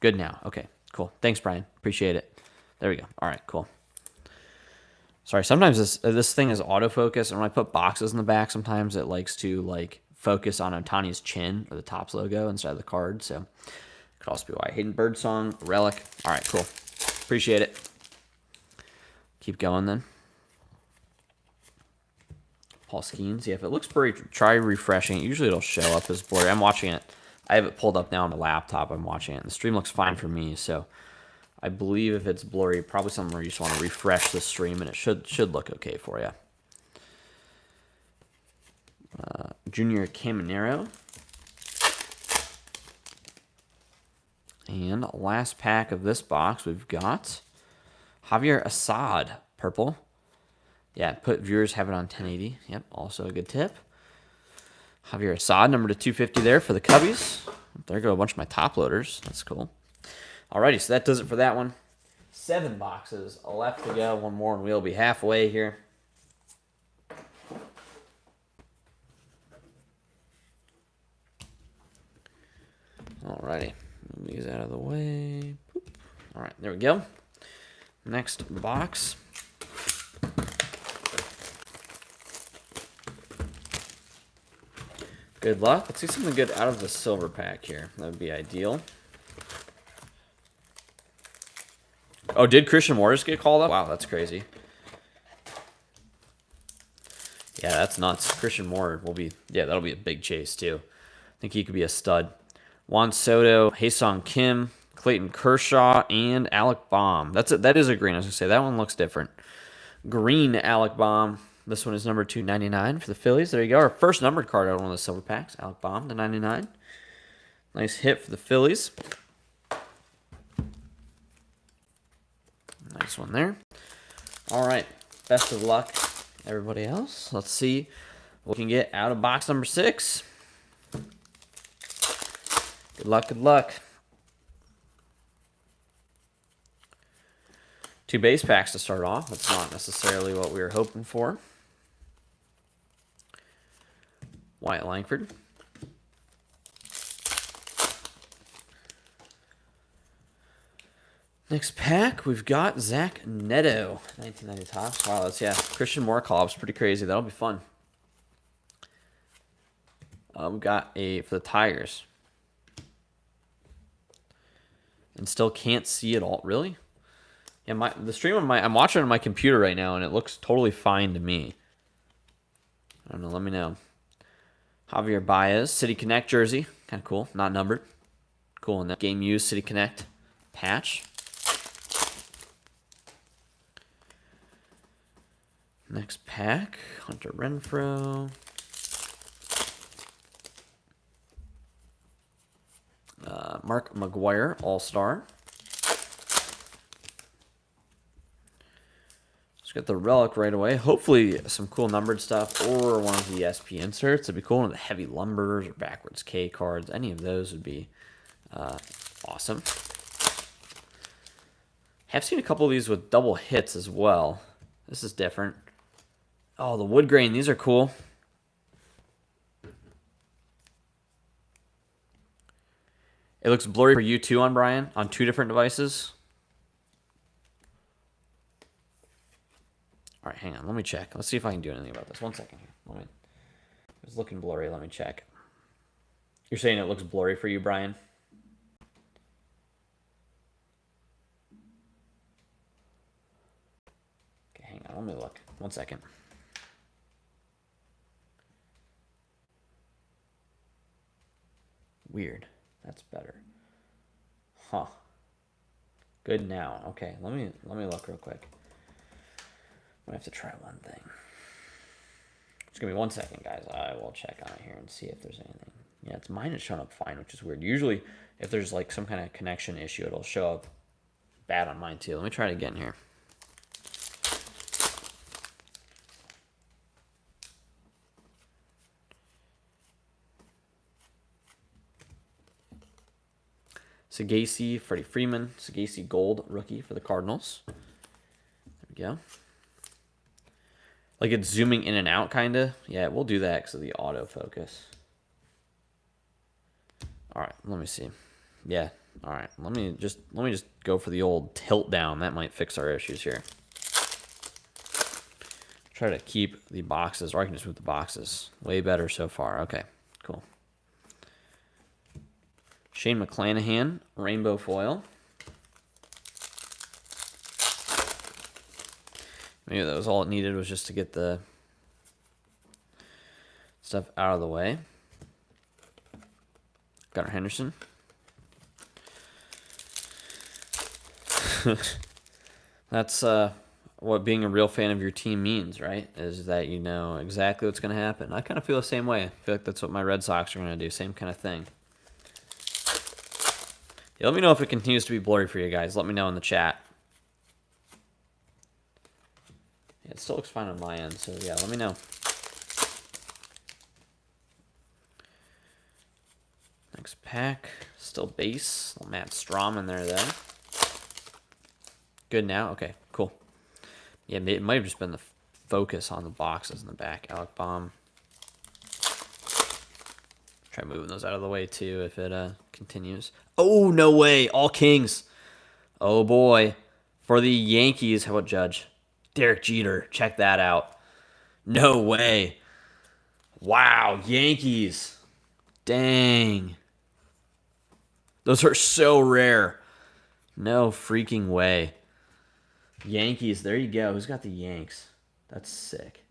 good now. Okay, cool. Thanks, Brian. Appreciate it. There we go. All right, cool. Sorry, sometimes this thing is autofocus, and when I put boxes in the back, sometimes it likes to focus on Otani's chin or the Topps logo instead of the card. So could also be why. Hayden Birdsong, Relic. All right, cool. Appreciate it. Keep going then. Paul Skeens. Yeah, if it looks blurry, try refreshing it. Usually it'll show up as blurry. I'm watching it. I have it pulled up now on the laptop. I'm watching it. The stream looks fine for me, so I believe if it's blurry, probably something where you just want to refresh the stream, and it should look okay for you. Junior Caminero. And last pack of this box, we've got Javier Assad, purple. Yeah, put viewers have it on 1080. Yep, also a good tip. Javier Assad, number to 250 there for the Cubbies. There go a bunch of my top loaders. That's cool. Alrighty, so that does it for that one. 7 boxes left to go. One more, and we'll be halfway here. Alrighty, move these out of the way. All right, there we go. Next box. Good luck. Let's see something good out of the silver pack here. That would be ideal. Oh, did Christian Morris get called up? Wow, that's crazy. Yeah, that's nuts. Christian Moore will be, yeah, that'll be a big chase too. I think he could be a stud. Juan Soto, Haesung Kim, Clayton Kershaw, and Alec Baum. That is a green. I was going to say, that one looks different. Green Alec Baum. This one is number 299 for the Phillies. There you go. Our first numbered card out of one of the silver packs. Alec Baum, to 99. Nice hit for the Phillies. Nice one there. All right. Best of luck, everybody else. Let's see what we can get out of box number 6. Good luck, good luck. 2 base packs to start off. That's not necessarily what we were hoping for. Wyatt Langford. Next pack, we've got Zach Neto. 1990 Topps. Wow, that's, yeah. Christian Moore call-ups. Pretty crazy. That'll be fun. We've got a, for the Tigers. And still can't see it all. Really? Yeah, the stream on I'm watching on my computer right now, and it looks totally fine to me. I don't know. Let me know. Javier Baez, City Connect jersey. Kind of cool. Not numbered. Cool. And that game used City Connect patch. Next pack, Hunter Renfroe. Mark McGuire, All-Star. Let's get the relic right away. Hopefully some cool numbered stuff or one of the SP inserts. It'd be cool. One of the heavy lumbers or backwards K cards. Any of those would be awesome. Have seen a couple of these with double hits as well. This is different. Oh, the wood grain. These are cool. It looks blurry for you too on Brian, on 2 different devices. All right, hang on. Let me check. Let's see if I can do anything about this. 1 second here. It's looking blurry. Let me check. You're saying it looks blurry for you, Brian? Okay, hang on. Let me look. 1 second. Weird. That's better. Huh. Good now. Okay, let me look real quick. I have to try one thing. Just give me 1 second, guys. I will check on it here and see if there's anything. Yeah, it's mine is showing up fine, which is weird. Usually, if there's like some kind of connection issue, it'll show up bad on mine too. Let me try it again here. Sagasi, Freddie Freeman, Sagasi Gold rookie for the Cardinals. There we go. Like it's zooming in and out, kind of. Yeah, we'll do that because of the autofocus. All right, let me see. Yeah. All right. Let me just go for the old tilt down. That might fix our issues here. Try to keep the boxes, or I can just move the boxes. Way better so far. Okay, cool. Shane McClanahan, rainbow foil. Maybe that was all it needed, was just to get the stuff out of the way. Gunnar Henderson. That's what being a real fan of your team means, right? Is that you know exactly what's going to happen. I kind of feel the same way. I feel like that's what my Red Sox are going to do. Same kind of thing. Yeah, let me know if it continues to be blurry for you guys. Let me know in the chat. Yeah, it still looks fine on my end, so yeah, let me know. Next pack. Still base. Little Matt Strom in there, though. Good now? Okay, cool. Yeah, it might have just been the focus on the boxes in the back. Alec Baum. Try moving those out of the way, too, if it continues. Oh, no way. All Kings. Oh, boy. For the Yankees, how about Judge? Derek Jeter. Check that out. No way. Wow, Yankees. Dang. Those are so rare. No freaking way. Yankees, there you go. Who's got the Yanks? That's sick.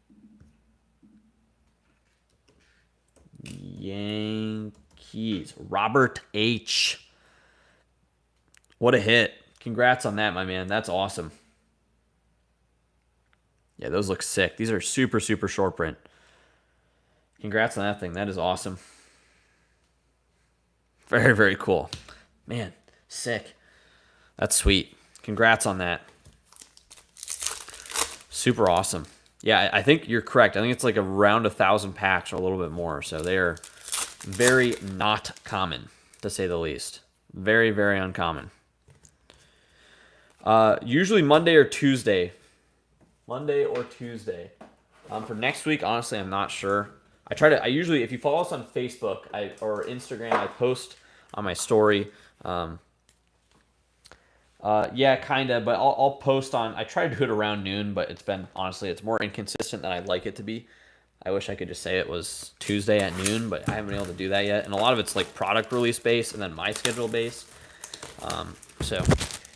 Yankees. Robert H. What a hit. Congrats on that, my man. That's awesome. Yeah, those look sick. These are super, super short print. Congrats on that thing. That is awesome. Very, very cool. Man, sick. That's sweet. Congrats on that. Super awesome. Yeah, I think you're correct. I think it's like around 1,000 packs or a little bit more. So they are very not common, to say the least. Very, very uncommon. Usually Monday or Tuesday. Monday or Tuesday. For next week, honestly, I'm not sure. I usually, if you follow us on Facebook or Instagram, I post on my story. Yeah, kind of, but I'll post on, I try to do it around noon, but honestly, it's more inconsistent than I'd like it to be. I wish I could just say it was Tuesday at noon, but I haven't been able to do that yet. And a lot of it's like product release based and then my schedule based. So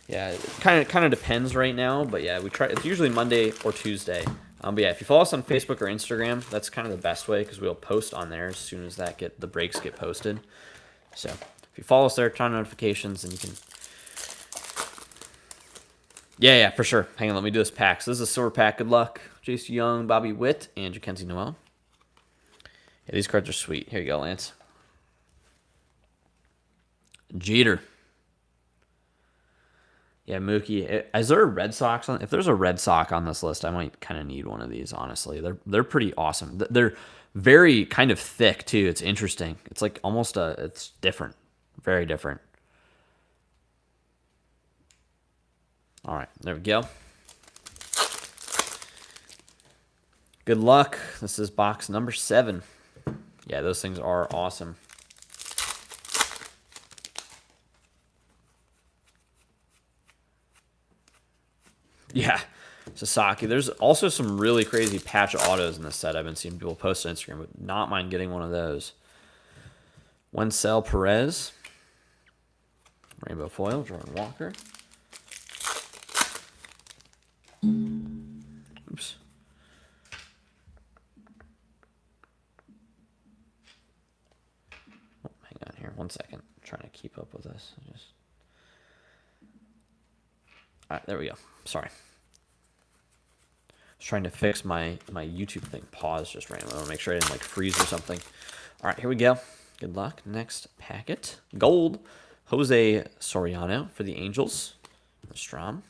yeah, it kind of depends right now, but yeah, it's usually Monday or Tuesday. But yeah, if you follow us on Facebook or Instagram, that's kind of the best way because we'll post on there as soon as the breaks get posted. So if you follow us there, turn on notifications, and you can. Yeah, for sure. Hang on, let me do this pack. So this is a silver pack. Good luck. Jace Young, Bobby Witt, and Jackenzie Noel. Yeah, these cards are sweet. Here you go, Lance. Jeter. Yeah, Mookie. Is there a Red Sox on? If there's a Red Sox on this list, I might kind of need one of these, honestly. They're pretty awesome. They're very kind of thick, too. It's interesting. It's like almost it's different. Very different. All right, there we go. Good luck. This is box number 7. Yeah, those things are awesome. Yeah, Sasaki. There's also some really crazy patch autos in this set. I've been seeing people post on Instagram. Would not mind getting one of those. Wencel Perez. Rainbow foil, Jordan Walker. Oops. Oh, hang on here. 1 second. I'm trying to keep up with this. All right, there we go. Sorry. I was trying to fix my YouTube thing. Pause just randomly. I want to make sure I didn't freeze or something. All right, here we go. Good luck. Next packet. Gold. Jose Soriano for the Angels. Strom.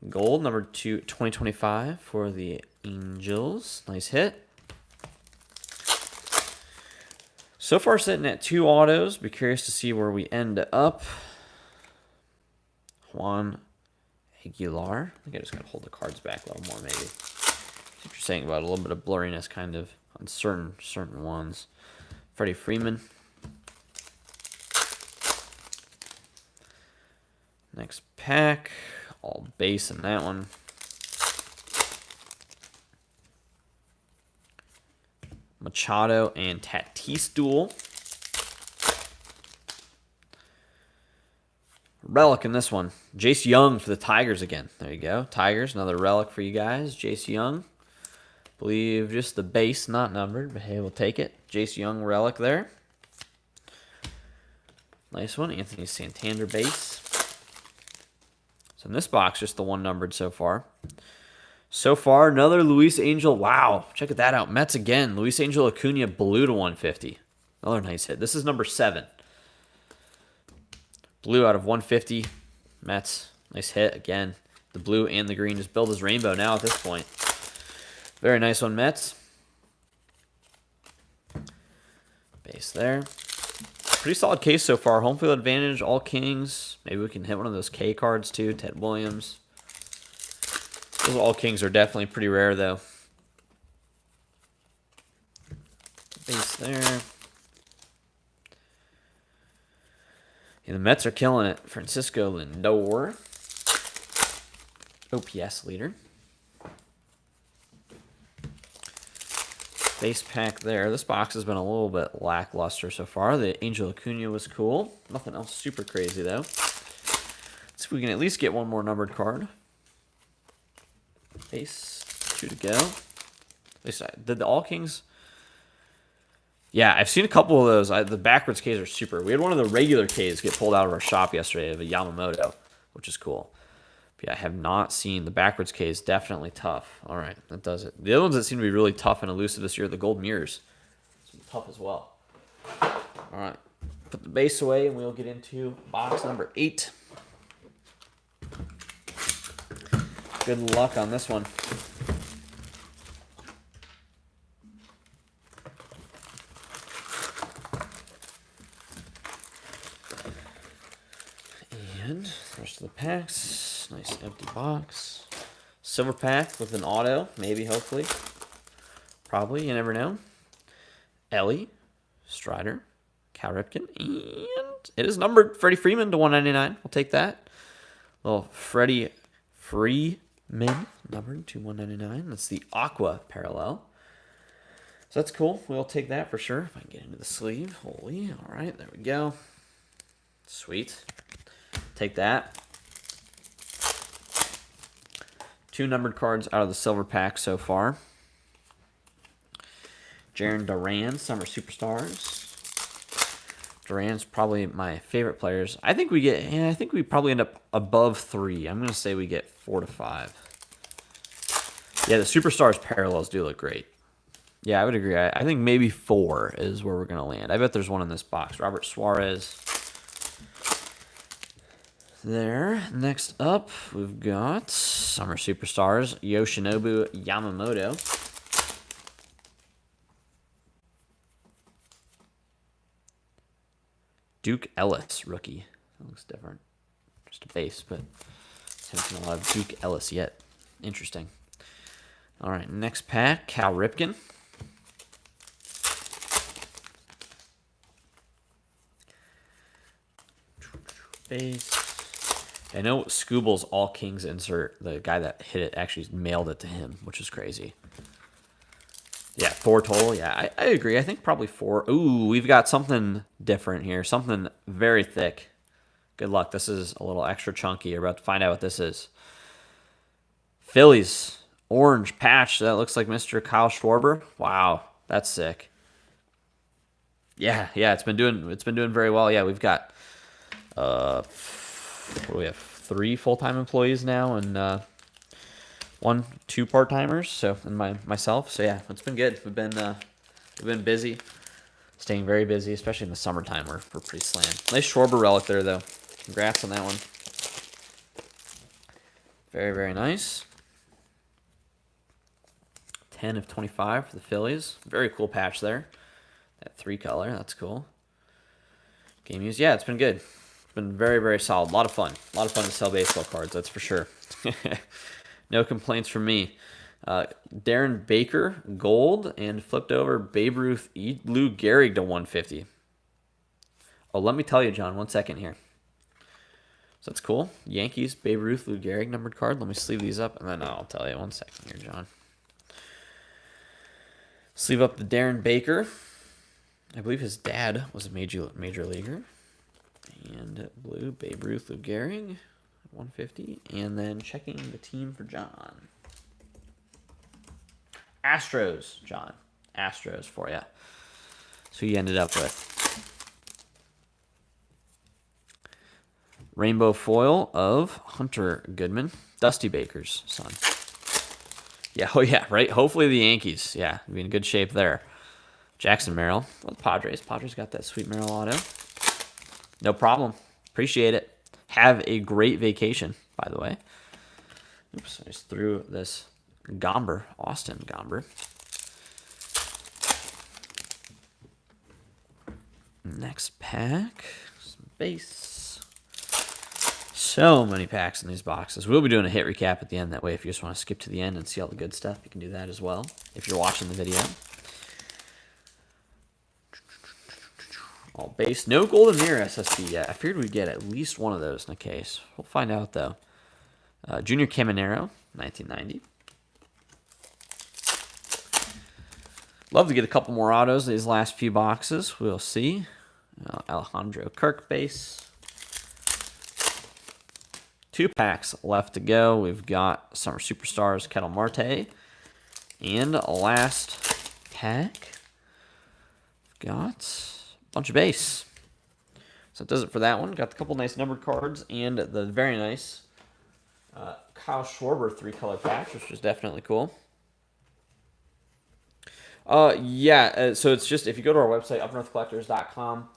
Gold, number 2025 for the Angels. Nice hit. So far sitting at 2 autos. Be curious to see where we end up. Juan Aguilar. I think I just got to hold the cards back a little more, maybe. What you're saying about a little bit of blurriness kind of on certain ones. Freddie Freeman. Next pack, all base in that one. Machado and Tatis duel. Relic in this one. Jace Young for the Tigers again. There you go. Tigers, another relic for you guys. Jace Young. Believe just the base, not numbered, but hey, we'll take it. Jace Young relic there. Nice one. Anthony Santander base. So in this box, just the one numbered so far. So far, another Luis Angel. Wow, check that out. Mets again. Luis Angel Acuna blue to 150. Another nice hit. This is number 7. Blue out of 150. Mets. Nice hit again. The blue and the green just build his rainbow now at this point. Very nice one, Mets. Base there. Pretty solid case so far. Home field advantage, all Kings. Maybe we can hit one of those K cards too. Ted Williams. Those all Kings are definitely pretty rare though. Base there. And the Mets are killing it. Francisco Lindor. OPS leader. Base pack there. This box has been a little bit lackluster so far. The Angel Acuna was cool. Nothing else super crazy, though. Let's see if we can at least get one more numbered card. Base. 2 to go. Did the All Kings... Yeah, I've seen a couple of those. The backwards Ks are super. We had one of the regular Ks get pulled out of our shop yesterday of a Yamamoto, which is cool. But yeah, I have not seen the backwards Ks. Definitely tough. All right, that does it. The other ones that seem to be really tough and elusive this year are the gold mirrors. It's tough as well. All right, put the base away and we'll get into box number 8. Good luck on this one. And the rest of the packs, nice empty box. Silver pack with an auto, maybe, hopefully. Probably, you never know. Ellie, Strider, Cal Ripken, and it is numbered Freddie Freeman to 199. We'll take that. Little Freddie Freeman, numbered to 199. That's the Aqua parallel. So that's cool. We'll take that for sure. If I can get into the sleeve. Holy, all right, there we go. Sweet. Take that. 2 numbered cards out of the silver pack so far. Jarren Duran, Summer Superstars. Duran's probably my favorite players. I think we get. Yeah, I think we probably end up above 3. I'm gonna say we get 4 to 5. Yeah, the Superstars parallels do look great. Yeah, I would agree. I think maybe 4 is where we're gonna land. I bet there's one in this box. Robert Suarez. There. Next up, we've got Summer Superstars, Yoshinobu Yamamoto. Duke Ellis, rookie. That looks different. Just a base, but haven't seen a lot of Duke Ellis yet. Interesting. All right, next pack, Cal Ripken. Base. I know Scooble's All Kings insert, the guy that hit it actually mailed it to him, which is crazy. Yeah, 4 total. Yeah, I agree. I think probably 4. Ooh, we've got something different here. Something very thick. Good luck. This is a little extra chunky. You're about to find out what this is. Phillies. Orange patch. That looks like Mr. Kyle Schwarber. Wow, that's sick. Yeah, it's been doing very well. Yeah, we've got what do we have? 3 full-time employees now and 2 part-timers. So and myself. So yeah, it's been good. We've been busy, staying very busy, especially in the summertime. We're pretty slammed. Nice Schwarber relic there though. Congrats on that one. Very, very nice. 10 of 25 for the Phillies. Very cool patch there. That 3 color. That's cool. Game used. Yeah, it's been good. It's been very, very solid. A lot of fun. A lot of fun to sell baseball cards, that's for sure. No complaints from me. Darren Baker, gold, and flipped over Babe Ruth Lou Gehrig to 150. Oh, let me tell you, John, 1 second here. that's cool. Yankees, Babe Ruth, Lou Gehrig numbered card. Let me sleeve these up, and then I'll tell you. 1 second here, John. Sleeve up the Darren Baker. I believe his dad was a major leaguer. And blue, Babe Ruth, Lou Gehrig, 150. And then checking the team for John. Astros, John. Astros for you. So he ended up with rainbow foil of Hunter Goodman, Dusty Baker's son. Yeah, oh yeah, right? Hopefully the Yankees. Yeah, be in good shape there. Jackson Merrill. Well, the Padres. Padres got that sweet Merrill auto. No problem. Appreciate it. Have a great vacation, by the way. Oops, I just threw this Gomber, Austin Gomber. Next pack, some base. So many packs in these boxes. We'll be doing a hit recap at the end. That way, if you just want to skip to the end and see all the good stuff, you can do that as well. If you're watching the video. All base. No Golden Mirror SSB yet. I figured we'd get at least one of those in a case. We'll find out, though. Junior Caminero, 1990. Love to get a couple more autos in these last few boxes. We'll see. Alejandro Kirk base. 2 packs left to go. We've got Summer Superstars, Kettle Marte. And last pack, we've got a bunch of base. So that does it for that one. Got a couple nice numbered cards and the very nice Kyle Schwarber 3-color patch, which is definitely cool. So it's just, if you go to our website, upnorthcollectors.com,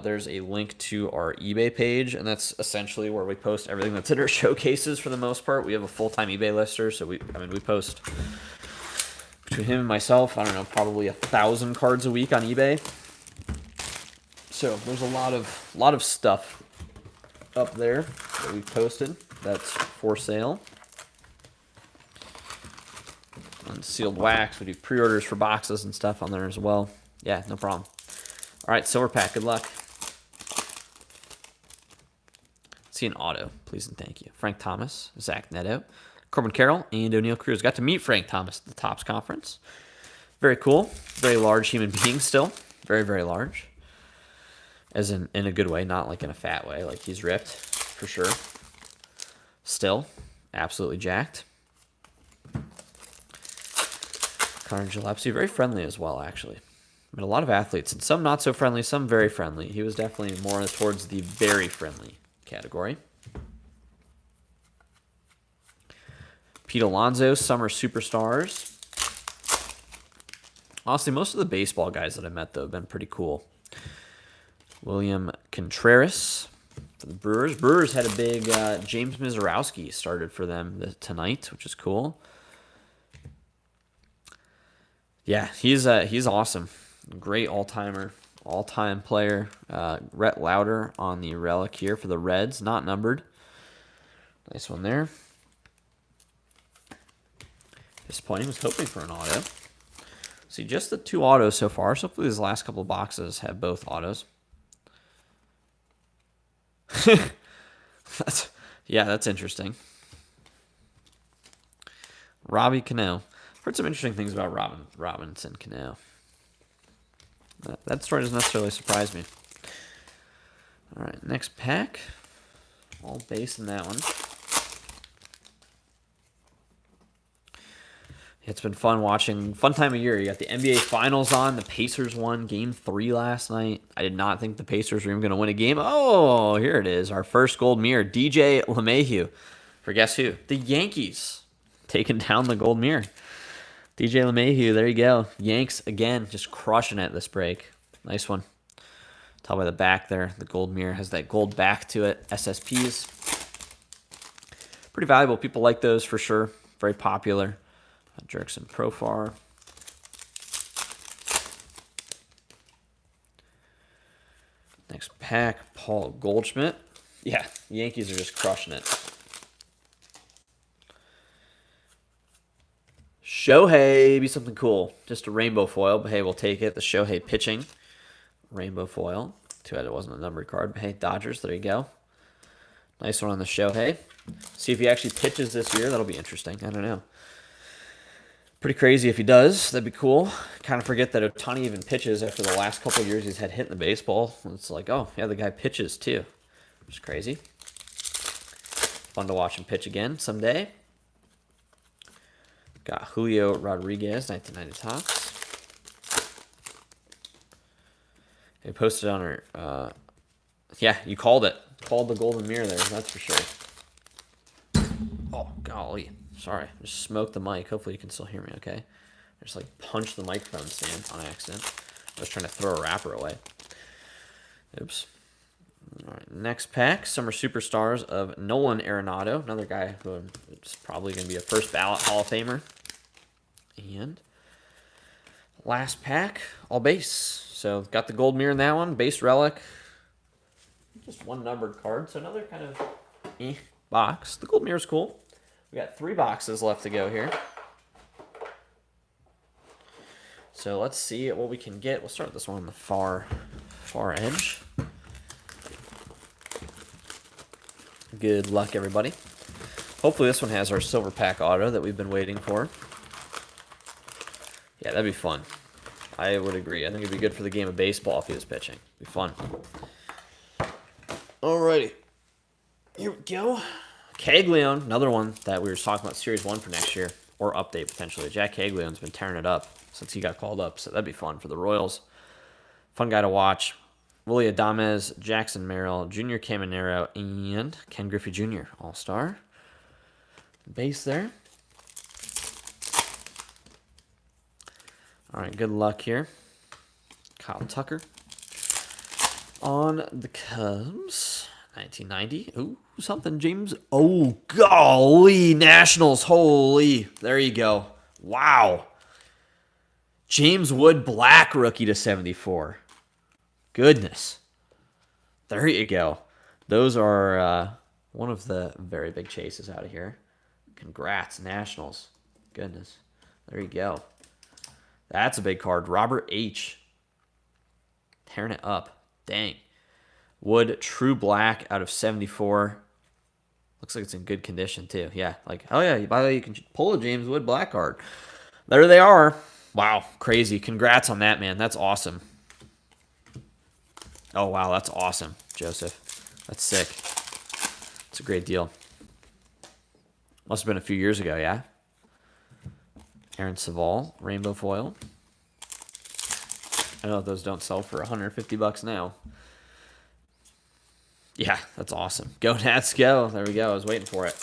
there's a link to our eBay page, and that's essentially where we post everything that's in our showcases for the most part. We have a full-time eBay lister, so we post, between him and myself, I don't know, probably 1,000 cards a week on eBay. So there's a lot of stuff up there that we've posted that's for sale. Unsealed wax. We do pre-orders for boxes and stuff on there as well. Yeah, no problem. All right, silver pack. Good luck. See an auto, please and thank you. Frank Thomas, Zach Neto, Corbin Carroll, and O'Neill Cruz. Got to meet Frank Thomas at the Topps Conference. Very cool. Very large human being still. Very, very large. As in a good way, not like in a fat way. Like he's ripped, for sure. Still, absolutely jacked. Connor Gillespie, very friendly as well, actually. Met a lot of athletes, and some not so friendly, some very friendly. He was definitely more towards the very friendly category. Pete Alonso, Summer Superstars. Honestly, most of the baseball guys that I met, though, have been pretty cool. William Contreras for the Brewers. Brewers had a big James Mizorowski started for them tonight, which is cool. Yeah, he's awesome. Great all-timer, all-time player. Rhett Lauder on the relic here for the Reds, not numbered. Nice one there. Disappointing. Was hoping for an auto. See, just the 2 autos so far. So hopefully these last couple of boxes have both autos. That's interesting. Robbie Cano. Heard some interesting things about Robinson Cano. That story doesn't necessarily surprise me. All right, next pack. All base in that one. It's been fun watching. Fun time of year. You got the NBA Finals on. The Pacers won Game 3 last night. I did not think the Pacers were even going to win a game. Oh, here it is. Our first gold mirror. DJ LeMahieu. For guess who? The Yankees. Taking down the gold mirror. DJ LeMahieu, there you go. Yanks, again, just crushing it this break. Nice one. Tell by the back there, the gold mirror has that gold back to it. SSPs. Pretty valuable. People like those for sure. Very popular. Jerkson Profar. Next pack, Paul Goldschmidt. Yeah, Yankees are just crushing it. Shohei, be something cool. Just a rainbow foil, but hey, we'll take it. The Shohei pitching. Rainbow foil. Too bad it wasn't a numbered card, but hey, Dodgers, there you go. Nice one on the show. Hey, see if he actually pitches this year. That'll be interesting. I don't know. Pretty crazy if he does. That'd be cool. Kind of forget that Ohtani even pitches after the last couple of years he's had hitting the baseball. It's like, oh, yeah, the guy pitches too. Which is crazy. Fun to watch him pitch again someday. Got Julio Rodriguez, 1990 Topps. They posted on our, yeah, you called it. Called the golden mirror there, that's for sure. Oh, golly. Sorry, just smoked the mic. Hopefully you can still hear me okay. I just like punched the microphone stand on accident. I was trying to throw a wrapper away. Oops. All right, next pack, Summer Superstars of Nolan Arenado, another guy who is probably going to be a first ballot Hall of Famer. And last pack, all base. So got the gold mirror in that one, base relic. Just one numbered card, so another kind of box. The gold mirror is cool. We got 3 boxes left to go here. So let's see what we can get. We'll start this one on the far edge. Good luck, everybody. Hopefully this one has our silver pack auto that we've been waiting for. Yeah, that'd be fun. I would agree. I think it'd be good for the game of baseball if he was pitching. It'd be fun. Alrighty. Here we go. Caglione, another one that we were talking about Series 1 for next year, or update potentially. Jack Caglione's been tearing it up since he got called up, so that'd be fun for the Royals. Fun guy to watch. Willie Adames, Jackson Merrill, Junior Caminero, and Ken Griffey Jr., All-Star. Base there. All right, good luck here. Kyle Tucker. On the Cubs, 1990. Ooh, something, James. Oh, golly, Nationals. Holy. There you go. Wow. James Wood Black, rookie to 74. Goodness. There you go. Those are one of the very big chases out of here. Congrats, Nationals. Goodness. There you go. That's a big card. Robert H. Tearing it up. Dang. Wood True Black out of 74. Looks like it's in good condition, too. Yeah, like, oh, yeah. By the way, you can pull a James Wood Black card. There they are. Wow, crazy. Congrats on that, man. That's awesome. Oh, wow, that's awesome, Joseph. That's sick. It's a great deal. Must have been a few years ago, yeah? Aaron Saval, rainbow foil. I know those don't sell for $150 now. Yeah, that's awesome. Go Nats, go. There we go. I was waiting for it.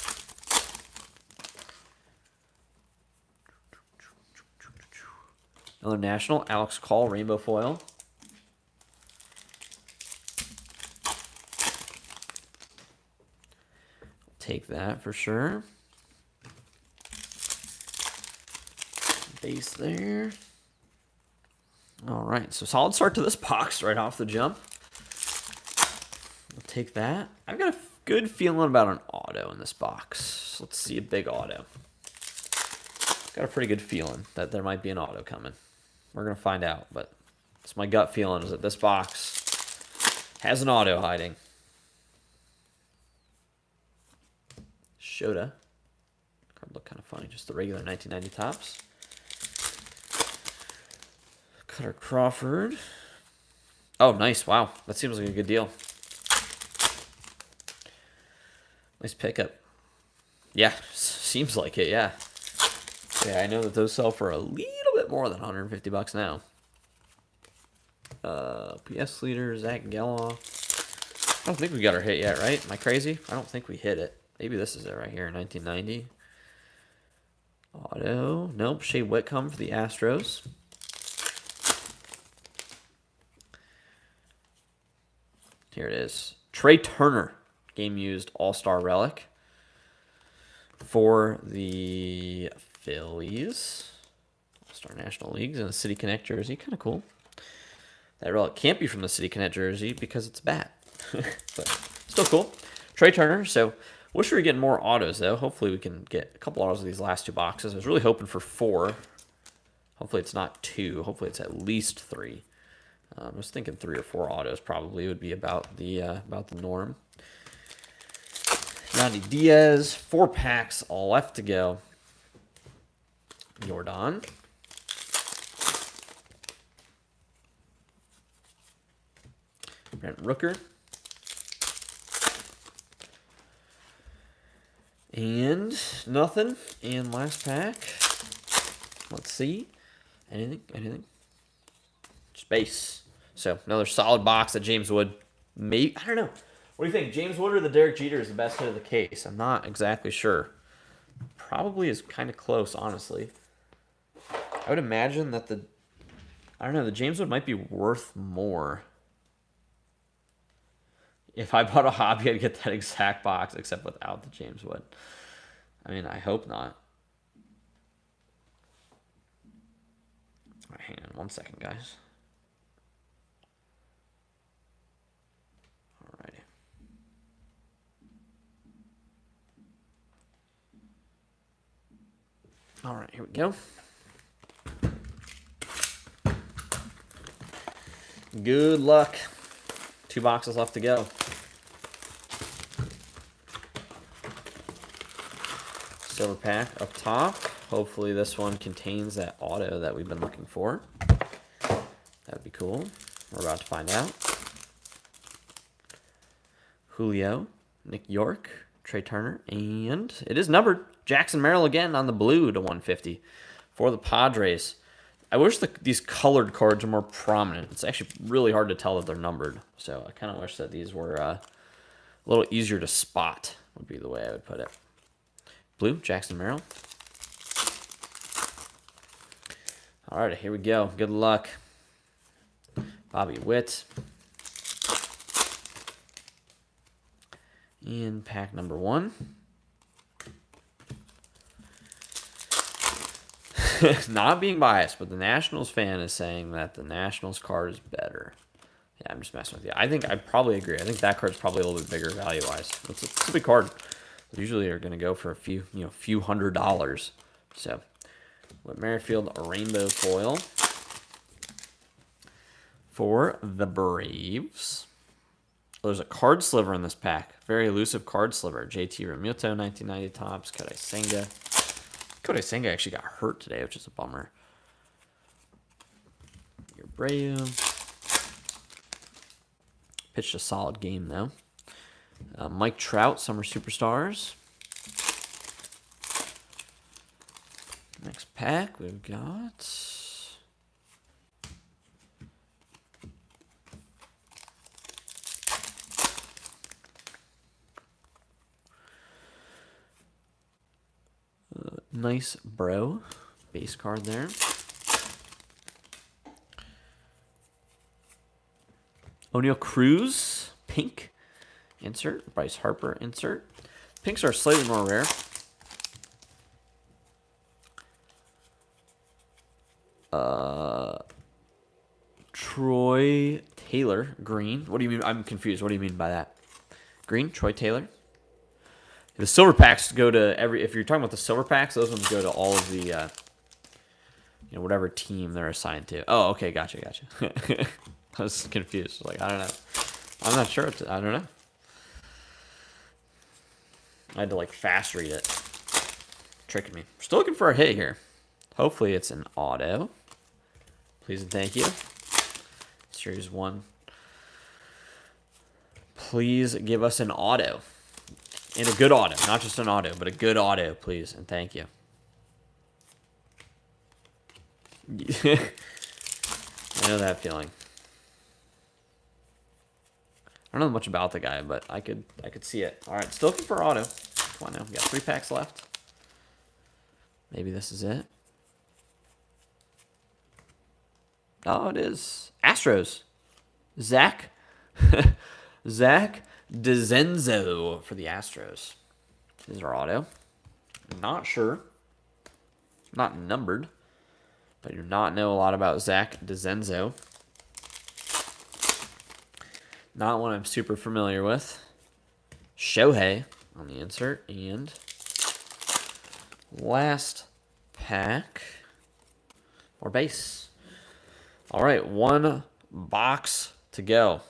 Another National, Alex Call, rainbow foil. Take that for sure. Base there. All right, so solid start to this box right off the jump. We'll take that. I've got a good feeling about an auto in this box. Let's see a big auto. Got a pretty good feeling that there might be an auto coming. We're going to find out, but it's my gut feeling is that this box has an auto hiding. Shota. Card look kind of funny, just the regular 1990 Topps. Cutter Crawford. Oh, nice. Wow. That seems like a good deal. Nice pickup. Yeah, seems like it, yeah. Yeah, I know that those sell for a little bit more than $150 now. PS leader, Zach Geloff. I don't think we got our hit yet, right? Am I crazy? I don't think we hit it. Maybe this is it right here, 1990. Auto. Nope, Shea Whitcomb for the Astros. Here it is. Trey Turner, game-used All-Star Relic for the Phillies. All-Star National Leagues in a City Connect jersey. Kind of cool. That relic can't be from the City Connect jersey because it's a bat. But still cool. Trey Turner. So wish we were getting more autos, though. Hopefully we can get a couple autos of these last 2 boxes. I was really hoping for 4. Hopefully it's not 2. Hopefully it's at least 3. I was thinking 3 or 4 autos probably would be about the norm. Ronnie Diaz, 4 packs left to go. Jordan. Brent Rooker. And nothing. And last pack. Let's see. Anything? Space. So another solid box at James Wood. Maybe, I don't know. What do you think? James Wood or the Derek Jeter is the best hit of the case? I'm not exactly sure. Probably is kind of close, honestly. I would imagine that the James Wood might be worth more. If I bought a hobby, I'd get that exact box, except without the James Wood. I mean, I hope not. All right, hang on 1 second, guys. Alrighty. All right, here we go. Good luck. 2 boxes left to go. Silver pack up top. Hopefully this one contains that auto that we've been looking for. That'd be cool. We're about to find out. Julio, Nick York, Trey Turner, and it is numbered. Jackson Merrill again on the blue to 150 for the Padres. I wish these colored cards are more prominent. It's actually really hard to tell that they're numbered. So I kind of wish that these were a little easier to spot, would be the way I would put it. Blue, Jackson Merrill. All right, here we go. Good luck. Bobby Witt. And pack number 1. Not being biased, but the Nationals fan is saying that the Nationals card is better. Yeah, I'm just messing with you. I probably agree. I think that card's probably a little bit bigger value-wise. It's a big card. Usually are going to go for a few $100s. So, Whit Merrifield, a rainbow foil for the Braves. Oh, there's a card sliver in this pack. Very elusive card sliver. JT Realmuto, 1990 tops. Kodai Senga. Kodai Senga actually got hurt today, which is a bummer. Your Abreu. Pitched a solid game, though. Mike Trout, Summer Superstars. Next pack, we've got... nice bro. Base card there. O'Neal Cruz, pink. Insert. Bryce Harper, insert. Pinks are slightly more rare. Troy Taylor, green. What do you mean? I'm confused. What do you mean by that? Green, Troy Taylor. The silver packs go to every. If you're talking about the silver packs, those ones go to all of the, whatever team they're assigned to. Oh, okay, gotcha. I was confused. Like, I don't know. I'm not sure. I don't know. I had to fast read it. Tricking me. Still looking for a hit here. Hopefully it's an auto. Please and thank you. Series 1. Please give us an auto. And a good auto. Not just an auto, but a good auto, please. And thank you. I know that feeling. I don't know much about the guy, but I could see it. All right, still looking for auto. Come on now. We got 3 packs left. Maybe this is it. Oh, it is. Astros. Zach DeZenzo for the Astros. This is our auto. Not sure. Not numbered. But I do not know a lot about Zach DeZenzo. Not one I'm super familiar with. Shohei on the insert. And last pack. Or base. All right, 1 box to go.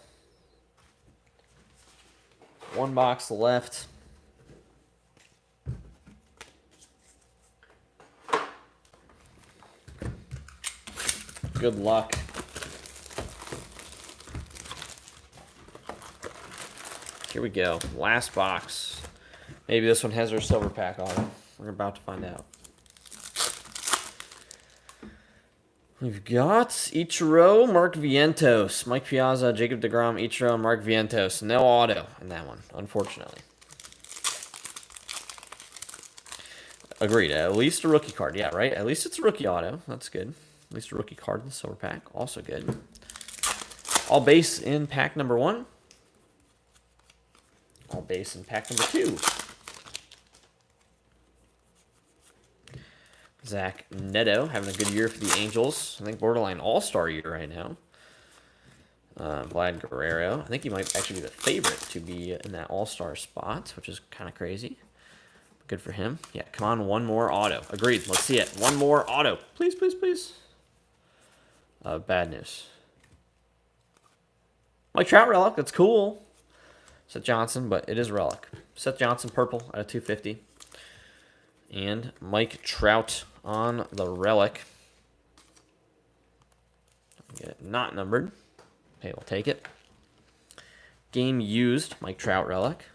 1 box left. Good luck. Here we go. Last box. Maybe this one has our silver pack on it. We're about to find out. We've got Ichiro, Mark Vientos, Mike Piazza, Jacob deGrom, Ichiro, Mark Vientos. No auto in that one, unfortunately. Agreed. At least a rookie card. Yeah, right? At least it's a rookie auto. That's good. At least a rookie card in the silver pack. Also good. All base in pack number 1. All base in pack number 2. Zach Neto having a good year for the Angels. I think borderline all-star year right now. Vlad Guerrero. I think he might actually be the favorite to be in that all-star spot, which is kind of crazy. Good for him. Yeah, come on, one more auto. Agreed. Let's see it. One more auto. Please, please, please. Bad news. Mike Trout relic. That's cool. Seth Johnson, but it is relic. Seth Johnson purple out of 250. And Mike Trout on the relic. Get it not numbered. Okay, we'll take it. Game used Mike Trout relic.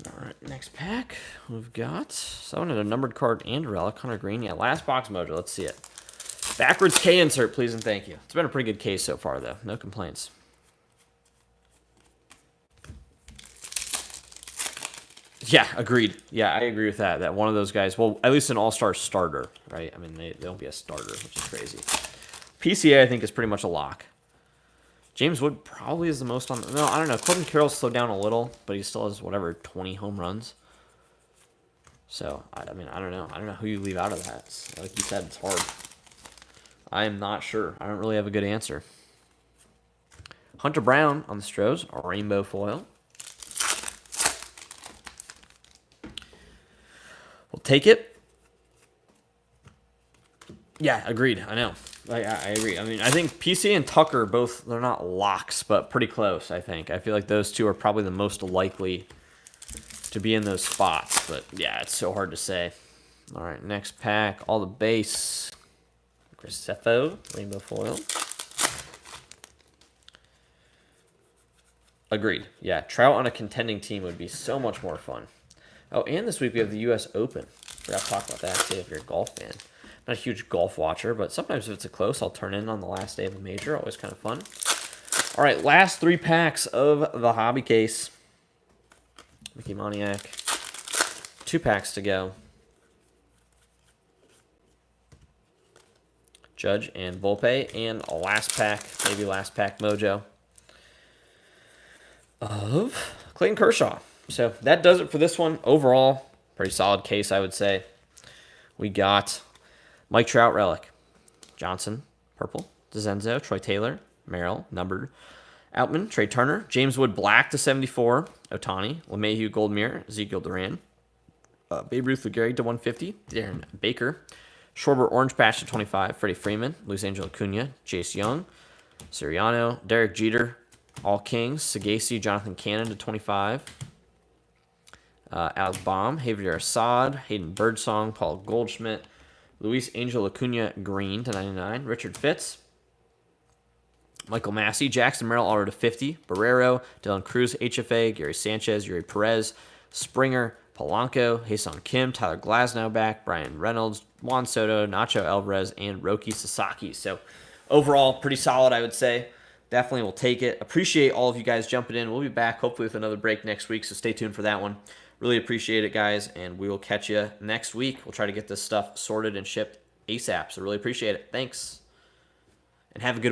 All right, next pack. We've got someone in a numbered card and a relic. Hunter Green. Yeah, last box mojo. Let's see it. Backwards K insert, please and thank you. It's been a pretty good case so far, though. No complaints. Yeah, agreed. Yeah, I agree with that. That one of those guys, well, at least an all-star starter, right? I mean, they don't be a starter, which is crazy. PCA, I think, is pretty much a lock. James Wood probably is the most on... No, I don't know. Corbin Carroll slowed down a little, but he still has, whatever, 20 home runs. So, I mean, I don't know. I don't know who you leave out of that. Like you said, it's hard. I am not sure. I don't really have a good answer. Hunter Brown on the Stros, a rainbow foil. We'll take it. Yeah, agreed. I know. I agree. I mean, I think PC and Tucker both, they're not locks, but pretty close, I think. I feel like those two are probably the most likely to be in those spots. But, yeah, it's so hard to say. All right, next pack. All the base. Graceffo, rainbow foil. Agreed. Yeah, Trout on a contending team would be so much more fun. Oh, and this week we have the U.S. Open. Forgot to talk about that too if you're a golf fan. Not a huge golf watcher, but sometimes if it's a close, I'll turn in on the last day of a major. Always kind of fun. All right, last 3 packs of the hobby case. Mickey Moniak. 2 packs to go. Judge and Volpe. And a last pack, maybe last pack mojo of Clayton Kershaw. So that does it for this one. Overall, pretty solid case, I would say. We got Mike Trout relic, Johnson purple, DeZenzo, Troy Taylor, Merrill numbered, Outman, Trey Turner, James Wood black to 74, Ohtani, LeMahieu gold mirror, Ezekiel Duran, Babe Ruth Gary to 150, Darren Baker, Schwarber orange patch to 25, Freddie Freeman, Luis Angel Acuna, Chase Young, Sirianni, Derek Jeter, all Kings, Sagasi, Jonathan Cannon to 25. Alex Baum, Javier Assad, Hayden Birdsong, Paul Goldschmidt, Luis Angel Acuna green to 99, Richard Fitz, Michael Massey, Jackson Merrill already to 50, Barrero, Dylan Cruz, HFA, Gary Sanchez, Yuri Perez, Springer, Polanco, Haesung Kim, Tyler Glasnow back, Brian Reynolds, Juan Soto, Nacho Alvarez, and Roki Sasaki. So overall, pretty solid, I would say. Definitely will take it. Appreciate all of you guys jumping in. We'll be back hopefully with another break next week, so stay tuned for that one. Really appreciate it, guys, and we will catch you next week. We'll try to get this stuff sorted and shipped ASAP, so really appreciate it. Thanks, and have a good